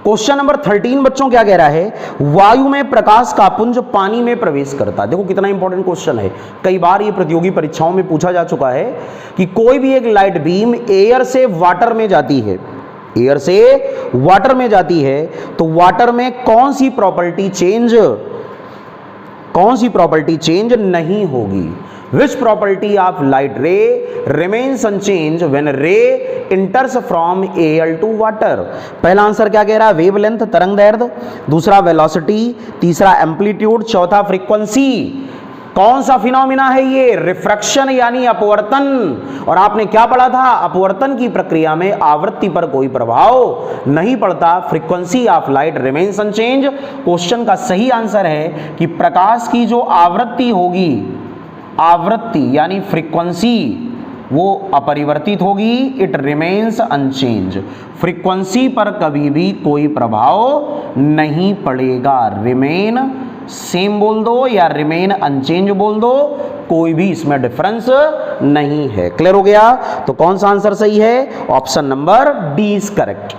क्वेश्चन नंबर 13 बच्चों क्या कह रहा है, वायु में प्रकाश का पुंज पानी में प्रवेश करता है। देखो कितना इंपॉर्टेंट क्वेश्चन है, कई बार ये प्रतियोगी परीक्षाओं में पूछा जा चुका है कि कोई भी एक लाइट बीम एयर से वाटर में जाती है, एयर से वाटर में जाती है, तो वाटर में कौन सी प्रॉपर्टी चेंज नहीं होगी। Which property of light ray remains unchanged when ray enters from air to water. पहला आंसर क्या कह रहा है? वेवलेंथ, तरंग दैर्ध्य, दूसरा वेलोसिटी, तीसरा एम्पलीट्यूड, चौथा फ्रीक्वेंसी। कौन सा फिनोमिना है ये? रिफ्रैक्शन यानी अपवर्तन। और आपने क्या पढ़ा था? अपवर्तन की प्रक्रिया में आवृत्ति पर कोई प्रभाव नहीं पड़ता। Frequency of light remains unchanged. Question का सही आंसर है कि प्रकाश की जो आवृत्ति होगी, आवृत्ति यानी फ्रीक्वेंसी, वो अपरिवर्तित होगी। It remains unchange. फ्रीक्वेंसी पर कभी भी कोई प्रभाव नहीं पड़ेगा। रिमेन सेम बोल दो या रिमेन अनचेंज बोल दो, कोई भी इसमें डिफरेंस नहीं है। क्लियर हो गया? तो कौन सा आंसर सही है? Option number D is correct.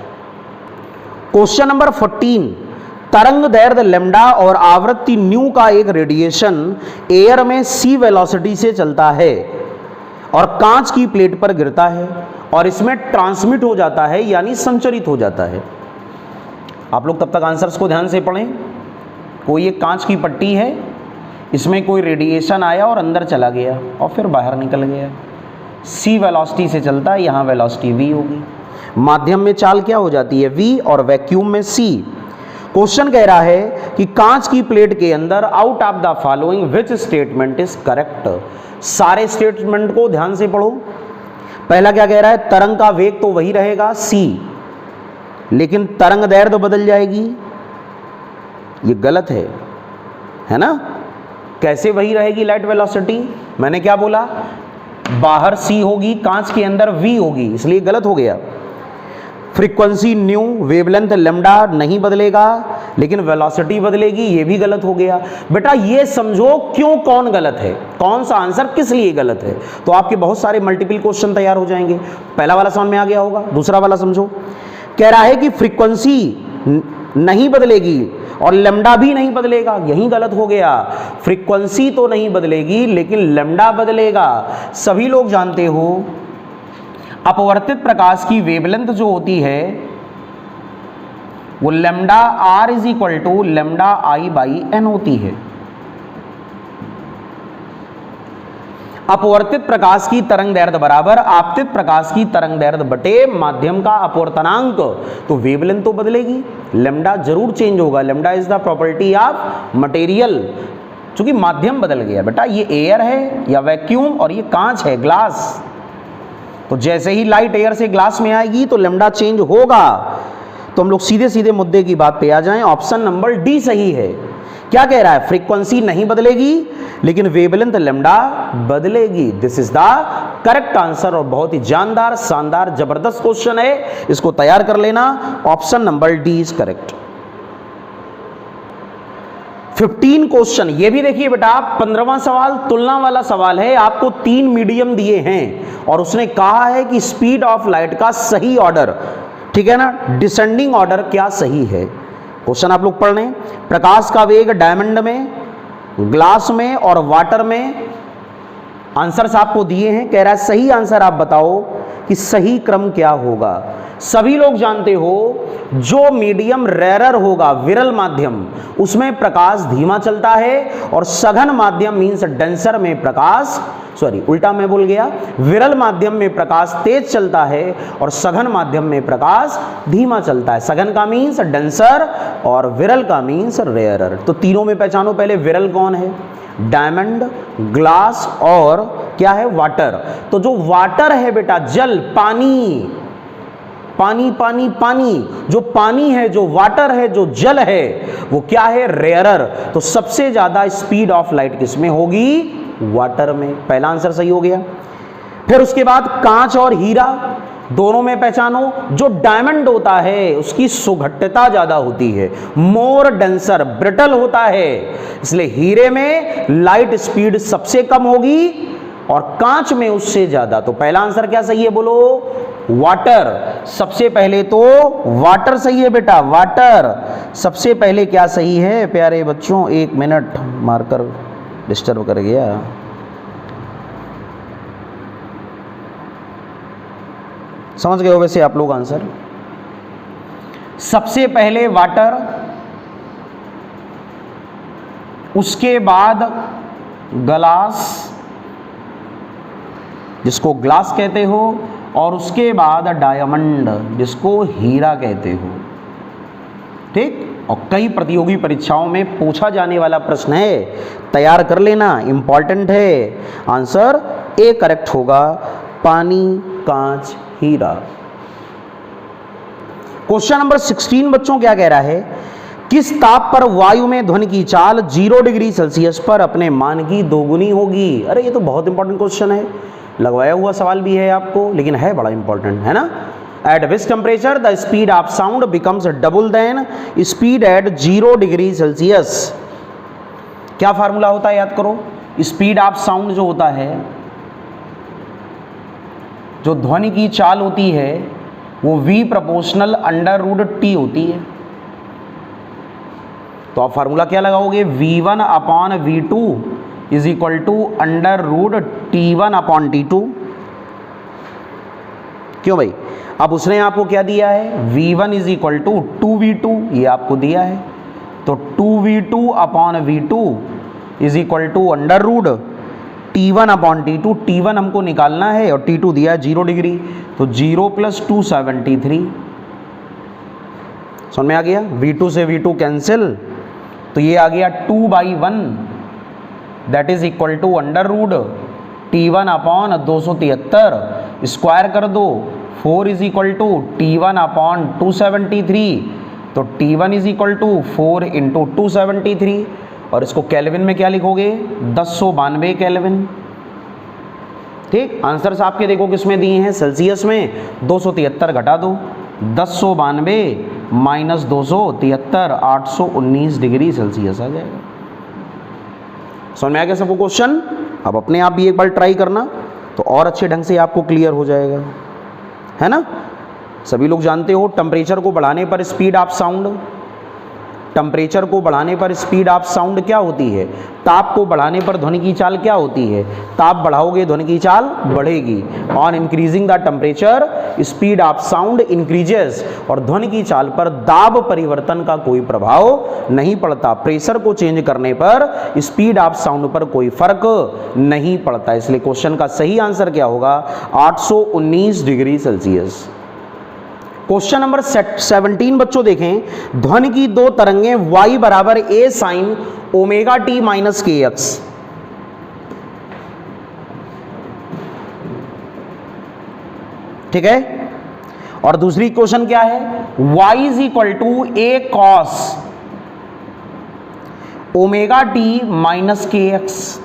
Question number 14, तरंग दैर्ध्य लैम्डा और आवृत्ति न्यू का एक रेडिएशन एयर में c वेलोसिटी से चलता है और कांच की प्लेट पर गिरता है और इसमें ट्रांसमिट हो जाता है यानी संचरित हो जाता है। आप लोग तब तक आंसर्स को ध्यान से पढ़ें। कोई एक कांच की पट्टी है, इसमें कोई रेडिएशन आया और अंदर चला गया और फिर बाहर निकल गया। c वेलोसिटी से चलता है, यहाँ वेलोसिटी v होगी। माध्यम में चाल क्या हो जाती है? v, और वैक्यूम में c। क्वेश्चन कह रहा है कि कांच की प्लेट के अंदर out of the following which statement is correct. सारे स्टेटमेंट को ध्यान से पढ़ो। पहला क्या कह रहा है? तरंग का वेग तो वही रहेगा c, लेकिन तरंग दैर्ध्य बदल जाएगी। ये गलत है ना? कैसे वही रहेगी लाइट वेलोसिटी? मैंने क्या बोला? बाहर c होगी, कांच के अंदर v होगी, इसलिए गलत हो गया। फ्रीक्वेंसी न्यू, वेवलेंथ लैम्डा नहीं बदलेगा, लेकिन वेलोसिटी बदलेगी, ये भी गलत हो गया। बेटा ये समझो क्यों, कौन गलत है, कौन सा आंसर किस लिए गलत है, तो आपके बहुत सारे मल्टीपल क्वेश्चन तैयार हो जाएंगे। पहला वाला समझ में आ गया होगा। दूसरा वाला समझो। कह रहा है कि फ्रीक्वेंसी नहीं बदलेगी और लैम्डा भी नहीं बदलेगा, यही गलत हो गया। फ्रीक्वेंसी तो नहीं बदलेगी लेकिन लैम्डा बदलेगा। सभी लोग जानते हो अपवर्तित प्रकाश की वेवलेंथ जो होती है वो lambda R is equal to lambda I by N होती है। अपवर्तित प्रकाश की तरंग दैर्ध्य बराबर आपतित प्रकाश की तरंग दैर्ध्य बटे माध्यम का अपवर्तनांक। तो वेवलेंथ तो बदलेगी, लैम्डा जरूर चेंज होगा। Lambda is the property of material. चूंकि माध्यम बदल गया बेटा, ये एयर है या वैक्यूम और ये कांच है, ग्लास। तो जैसे ही लाइट एयर से ग्लास में आएगी तो लैम्डा चेंज होगा। तो हम लोग सीधे सीधे मुद्दे की बात पे आ जाएं। ऑप्शन नंबर डी सही है। क्या कह रहा है? फ्रीक्वेंसी नहीं बदलेगी लेकिन वेवलेंथ लैम्डा बदलेगी। This is the correct answer. और बहुत ही जानदार, शानदार, जबरदस्त क्वेश्चन है, इसको तैयार कर लेना। Option number D is correct. 15 question, ये भी देखिए बेटा, 15वां सवाल तुलना वाला सवाल है। आपको 3 मीडियम दिए हैं और उसने कहा है कि स्पीड ऑफ लाइट का सही ऑर्डर, ठीक है ना, डिसेंडिंग ऑर्डर क्या सही है। क्वेश्चन आप लोग पढ़ लें। प्रकाश का वेग डायमंड में, ग्लास में और वाटर में। आंसर्स आपको दिए हैं। कह रहा है सही आंसर आप बताओ कि सही क्रम क्या होगा। सभी लोग जानते हो जो मीडियम रेरर होगा, विरल माध्यम, उसमें प्रकाश धीमा चलता है और सघन माध्यम मींस डेंसर में प्रकाश, सॉरी उल्टा मैं बोल गया, विरल माध्यम में प्रकाश तेज चलता है और सघन माध्यम में प्रकाश धीमा चलता है। सघन का मींस डेंसर और विरल का मींस रेयरर। तो तीनों में पहचानो पहले विरल कौन है? डायमंड, ग्लास और क्या है? वाटर। तो जो वाटर है बेटा, जल, पानी, पानी पानी पानी, जो पानी है, जो वाटर है, जो जल है, वो क्या है? रेयरर। तो सबसे ज्यादा स्पीड ऑफ लाइट किसमें होगी? वाटर में। पहला आंसर सही हो गया। फिर उसके बाद कांच और हीरा, दोनों में पहचानो। जो डायमंड होता है उसकी सुघट्यता ज्यादा होती है, मोर डेंसर, ब्रिटल होता है, इसलिए हीरे में लाइट स्पीड सबसे कम होगी और कांच में उससे ज्यादा। तो पहला आंसर क्या सही है बोलो? वाटर। सबसे पहले तो वाटर सही है बेटा, वाटर सबसे पहले क्या सही है प्यारे बच्चों? 1 मिनट, मार्कर डिस्टर्ब कर गया। समझ गए हो वैसे आप लोग आंसर? सबसे पहले वाटर, उसके बाद ग्लास, जिसको ग्लास कहते हो, और उसके बाद डायमंड जिसको हीरा कहते हो। ठीक, और कई प्रतियोगी परीक्षाओं में पूछा जाने वाला प्रश्न है, तैयार कर लेना, इंपॉर्टेंट है। आंसर ए करेक्ट होगा, पानी, कांच, हीरा। क्वेश्चन नंबर 16 बच्चों क्या कह रहा है, किस ताप पर वायु में ध्वनि की चाल 0 डिग्री सेल्सियस पर अपने मान की दोगुनी होगी। अरे ये तो बहुत इंपॉर्टेंट क्वेश्चन है, लगवाया हुआ सवाल भी है आपको, लेकिन है बड़ा इंपॉर्टेंट, है ना। At which temperature the speed of sound becomes double than speed at 0 degree Celsius. क्या फार्मूला होता है, याद करो। स्पीड ऑफ साउंड जो होता है, जो ध्वनि की चाल होती है, वो v प्रोपोर्शनल √t होती है। तो आप फार्मूला क्या लगाओगे, v1/v2 is equal to √t1/t2। क्यों भाई, अब उसने आपको क्या दिया है, v1 is equal to 2v2, ये आपको दिया है, तो 2v2/v2 is equal to √t1/t2। t1 हमको निकालना है और t2 दिया है 0 डिग्री, तो 0 + 2 73। समझ में आ गया, v2 से v2 कैंसिल, तो ये आ गया 2/1 that is equal to √t1/273। Square कर दो, 4 इज इक्वल टू t1/273, तो t1 इज इक्वल टू 4 × 273, और इसको केल्विन में क्या लिखोगे, 1092 केल्विन। ठीक, आंसर्स आपके देखो किस में दिए हैं, सेल्सियस में। 273 घटा दो, 1092 - 273 819 डिग्री सेल्सियस आ जाएगा। समझ में आ गया सबको क्वेश्चन। अब अपने आप भी एक बार ट्राई करना, तो और अच्छे ढंग से आपको क्लियर हो जाएगा, है ना। सभी लोग जानते हो टेम्परेचर को बढ़ाने पर स्पीड ऑफ साउंड, टेम्परेचर को बढ़ाने पर स्पीड ऑफ साउंड क्या होती है, ताप को बढ़ाने पर ध्वनि की चाल क्या होती है, ताप बढ़ाओगे ध्वनि की चाल बढ़ेगी। On increasing the temperature speed of sound increases, और ध्वनि की चाल पर दाब परिवर्तन का कोई प्रभाव नहीं पड़ता। प्रेशर को चेंज करने पर स्पीड ऑफ साउंड पर कोई फर्क नहीं पड़ता। इसलिए क्वेश्चन का सही आंसर क्या होगा, 819 डिग्री सेल्सियस। क्वेश्चन नंबर 17 बच्चों देखें, ध्वनि की दो तरंगें y बराबर a sin ω t - kx। ठीक है, और दूसरी क्वेश्चन क्या है, y is equal to a cos ω t - kx।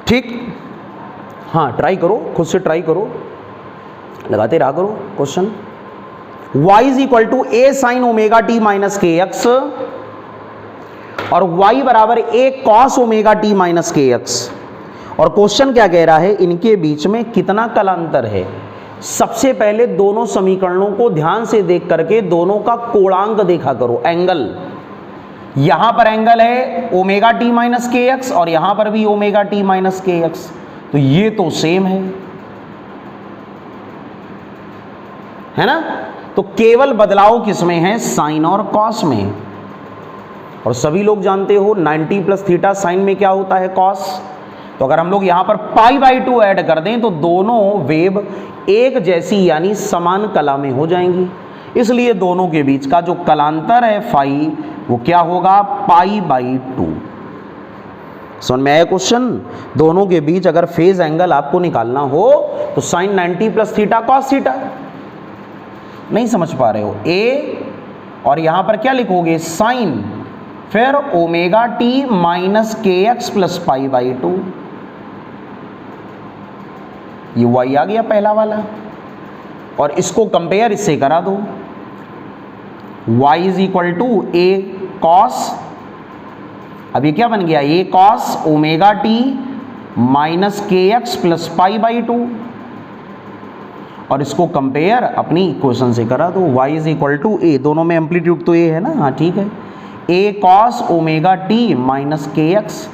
ठीक, हाँ ट्राई करो, खुद से ट्राई करो, लगाते रहा करो question. y is equal to a sin ω t - kx और y बराबर a cos ω t - kx। और क्वेश्चन क्या कह रहा है, इनके बीच में कितना कालांतर है। सबसे पहले दोनों समीकरणों को ध्यान से देख करके दोनों का कोणांक देखा करो, एंगल। यहां पर एंगल है ω t - kx और यहां पर भी ω t - kx, तो ये तो सेम है ना। तो केवल बदलाव किसमें है, साइन और कॉस में। और सभी लोग जानते हो 90 + थीटा साइन में क्या होता है, कॉस। तो अगर हम लोग यहां पर π/2 ऐड कर दें तो दोनों वेव एक जैसी यानी समान कला में हो जाएंगी। इसलिए दोनों के बीच का जो कलांतर है फाई, वो क्या होगा, π/2। समझ में आया क्वेश्चन। दोनों के बीच अगर फेज एंगल आपको निकालना हो तो साइन 90 + थीटा कॉस थीटा। नहीं समझ पा रहे हो, ए और यहां पर क्या लिखोगे, साइन, फिर ω t - kx + π/2। ये y आ गया पहला वाला, और इसको कंपेयर इससे करा दो, y is equal to a cos, अब ये क्या बन गया, a cos ω t - kx + π/2, और इसको कंपेयर अपनी इक्वेशन से करा दो, y is equal to a, दोनों में एम्पलीट्यूड तो a है ना, हाँ ठीक है, a cos ω t - kx।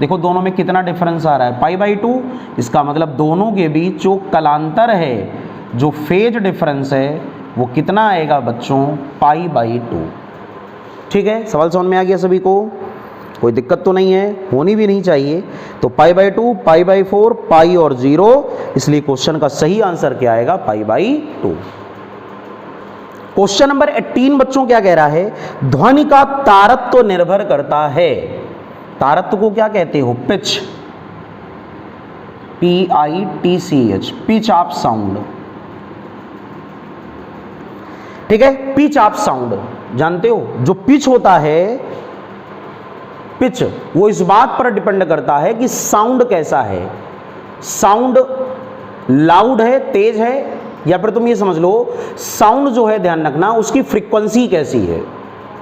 देखो दोनों में कितना डिफरेंस आ रहा है, π/2। इसका मतलब दोनों के बीच जो कलांतर है, जो फेज डिफरेंस है, वो कितना आएगा बच्चों, π/2। ठीक है, सवाल समझ में आ गया सभी को। कोई दिक्कत तो नहीं है, होनी भी नहीं चाहिए। तो π/2, π/4, पाई और 0, इसलिए क्वेश्चन का सही आंसर क्या आएगा, π/2। क्वेश्चन नंबर 18 बच्चों क्या कह रहा है, ध्वनि का तारत्व निर्भर करता है, तारत्व को क्या कहते हो, pitch, PITCH, pitch of sound, ठीक है। पिच ऑफ साउंड जानते हो, जो पिच होता है, पिच वो इस बात पर डिपेंड करता है कि साउंड कैसा है, साउंड लाउड है, तेज है, या फिर तुम ये समझ लो साउंड जो है, ध्यान रखना, उसकी फ्रीक्वेंसी कैसी है,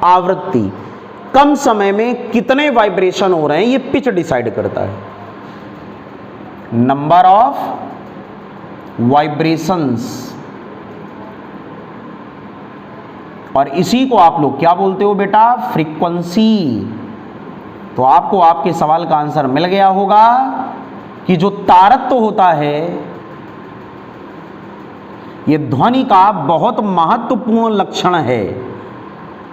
आवृत्ति, कम समय में कितने वाइब्रेशन हो रहे हैं, ये पिच डिसाइड करता है। नंबर ऑफ वाइब्रेशंस, और इसी को आप लोग क्या बोलते हो बेटा, फ्रीक्वेंसी। तो आपको आपके सवाल का आंसर मिल गया होगा कि जो तारत्व होता है ये ध्वनि का बहुत महत्वपूर्ण लक्षण है,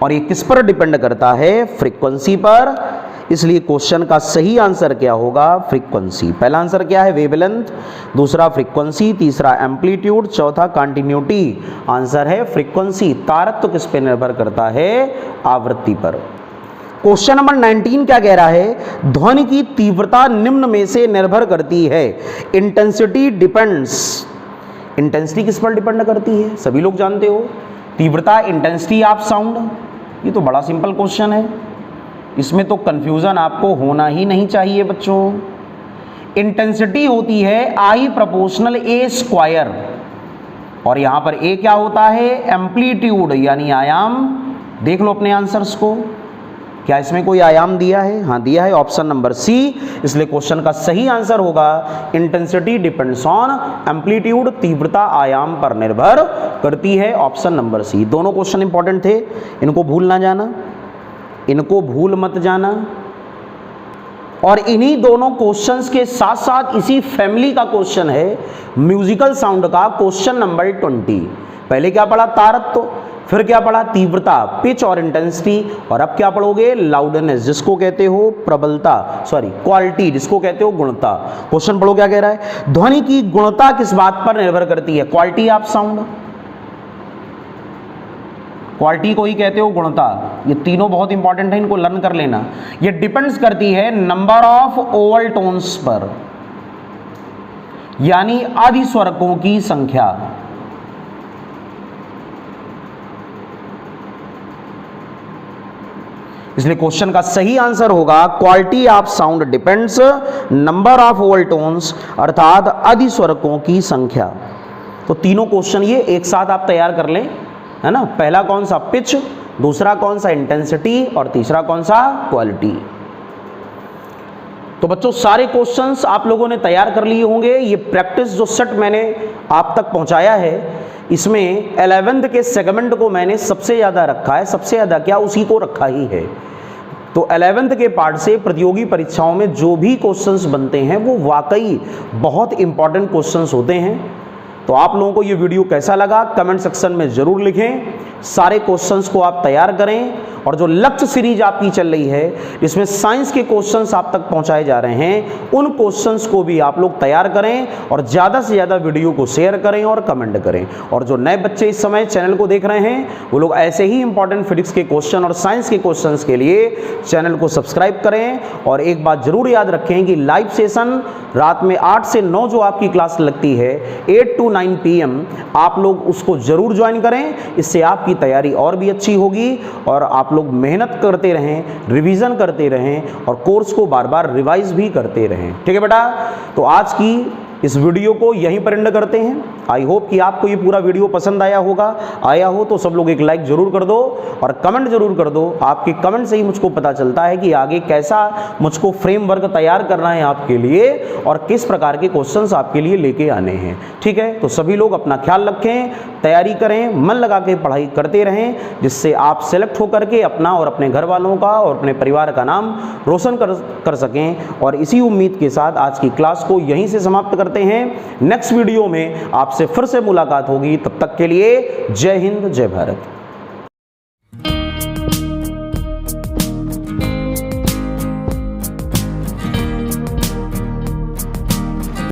और ये किस पर डिपेंड करता है, फ्रीक्वेंसी पर। इसलिए क्वेश्चन का सही आंसर क्या होगा, फ्रीक्वेंसी। पहला आंसर क्या है, वेवलेंथ, दूसरा फ्रीक्वेंसी, तीसरा एम्पलीट्यूड, चौथा कंटिन्यूटी। आंसर है फ्रीक्वेंसी। तारत्व किस पे निर्भर करता है, आवृत्ति पर। क्वेश्चन नंबर 19 क्या कह रहा है, ध्वनि की तीव्रता निम्न में से निर्भर करती है, इंटेंसिटी डिपेंड्स। इंटेंसिटी किस पर डिपेंड करती है, सभी लोग जानते हो, तीव्रता, इंटेंसिटी ऑफ साउंड। ये तो बड़ा सिंपल क्वेश्चन है, इसमें तो कंफ्यूजन आपको होना ही नहीं चाहिए बच्चों। इंटेंसिटी होती है I प्रोपोर्शनल A², और यहां पर A क्या होता है, एम्पलीट्यूड यानी आयाम। देख लो अपने आंसर्स को, क्या इसमें कोई आयाम दिया है, हाँ दिया है, ऑप्शन नंबर सी। इसलिए क्वेश्चन का सही आंसर होगा इंटेंसिटी डिपेंड्स ऑन एम्पलीट्यूड, तीव्रता आयाम पर निर्भर करती है, ऑप्शन नंबर सी। दोनों क्वेश्चन इंपॉर्टेंट थे, इनको भूल ना जाना, इनको भूल मत जाना। और इन्हीं दोनों क्वेश्चंस के साथ साथ इसी फैमिली का क्वेश्चन है म्यूजिकल साउंड का, क्वेश्चन नंबर 20। पहले क्या पढ़ा, तारत्व, फिर क्या पढ़ा, तीव्रता, पिच और इंटेंसिटी, और अब क्या पढ़ोगे, लाउडनेस, जिसको कहते हो प्रबलता, सॉरी क्वालिटी, जिसको कहते हो गुणता। क्वेश्चन पढ़ो क्या कह रहा है, ध्वनि की गुणता किस बात पर निर्भर करती है, क्वालिटी ऑफ साउंड, क्वालिटी को ही कहते हो गुणता। ये तीनों बहुत इंपॉर्टेंट है, इनको लर्न कर लेना। ये डिपेंड्स करती है नंबर ऑफ ओवल टोन्स पर, यानी आदि स्वरकों की संख्या। इसलिए क्वेश्चन का सही आंसर होगा quality of sound depends number of over tones, अर्थात आदि स्वरकों की संख्या। तो तीनों क्वेश्चन ये एक साथ आप तैयार कर लें, है ना। पहला कौन सा, पिच, दूसरा कौन सा, इंटेंसिटी, और तीसरा कौन सा, क्वालिटी। तो बच्चों सारे क्वेश्चंस आप लोगों ने तैयार कर लिए होंगे। ये प्रैक्टिस जो सेट मैंने आप तक पहुंचाया है, इसमें 11th के सेगमेंट को मैंने सबसे ज़्यादा रखा है, सबसे ज़्यादा क्या, उसी को रखा ही है। तो 11th के पार्ट से प्रतियोगी परीक्षाओं में जो भी क्वेश्चंस बनते हैं वो वाकई बहुत इंपॉर्टेंट क्वेश्चंस होते हैं। तो आप लोगों को ये वीडियो कैसा लगा कमेंट सेक्शन में ज़रूर लिखें। सारे क्वेश्चंस को आप तैयार करें, और जो लक्ष्य सीरीज आपकी चल रही है जिसमें साइंस के क्वेश्चंस आप तक पहुंचाए जा रहे हैं, उन क्वेश्चंस को भी आप लोग तैयार करें और ज़्यादा से ज़्यादा वीडियो को शेयर करें और कमेंट करें। और जो नए बच्चे इस समय चैनल को देख रहे हैं वो लोग ऐसे ही इंपॉर्टेंट फिजिक्स के क्वेश्चन और साइंस के क्वेश्चंस के लिए चैनल को सब्सक्राइब करें। और एक बात जरूर याद रखें कि लाइव सेशन रात में 8 से 9 जो आपकी क्लास लगती है 8 to 9 PM, आप लोग उसको जरूर ज्वाइन करें। इससे आपकी तैयारी और भी अच्छी होगी और आप लोग मेहनत करते रहें, रिवीजन करते रहें और कोर्स को बार बार रिवाइज भी करते रहें। ठीक है बेटा, तो आज की इस वीडियो को यहीं पर एंड करते हैं। आई होप कि आपको ये पूरा वीडियो पसंद आया होगा। आया हो तो सब लोग एक लाइक जरूर कर दो और कमेंट जरूर कर दो। आपके कमेंट से ही मुझको पता चलता है कि आगे कैसा मुझको फ्रेमवर्क तैयार करना है आपके लिए और किस प्रकार के क्वेश्चंस आपके लिए लेके आने हैं। ठीक है, तो सभी लोग अपना ख्याल रखें, तैयारी करें, मन लगा के पढ़ाई करते रहें, जिससे आप सेलेक्ट होकर के अपना और अपने घर वालों का और अपने परिवार का नाम रोशन कर सकें। और इसी उम्मीद के साथ आज की क्लास को यहीं से समाप्त करते हैं। नेक्स्ट वीडियो में आपसे फिर से मुलाकात होगी। तब तक के लिए जय हिंद, जय भारत।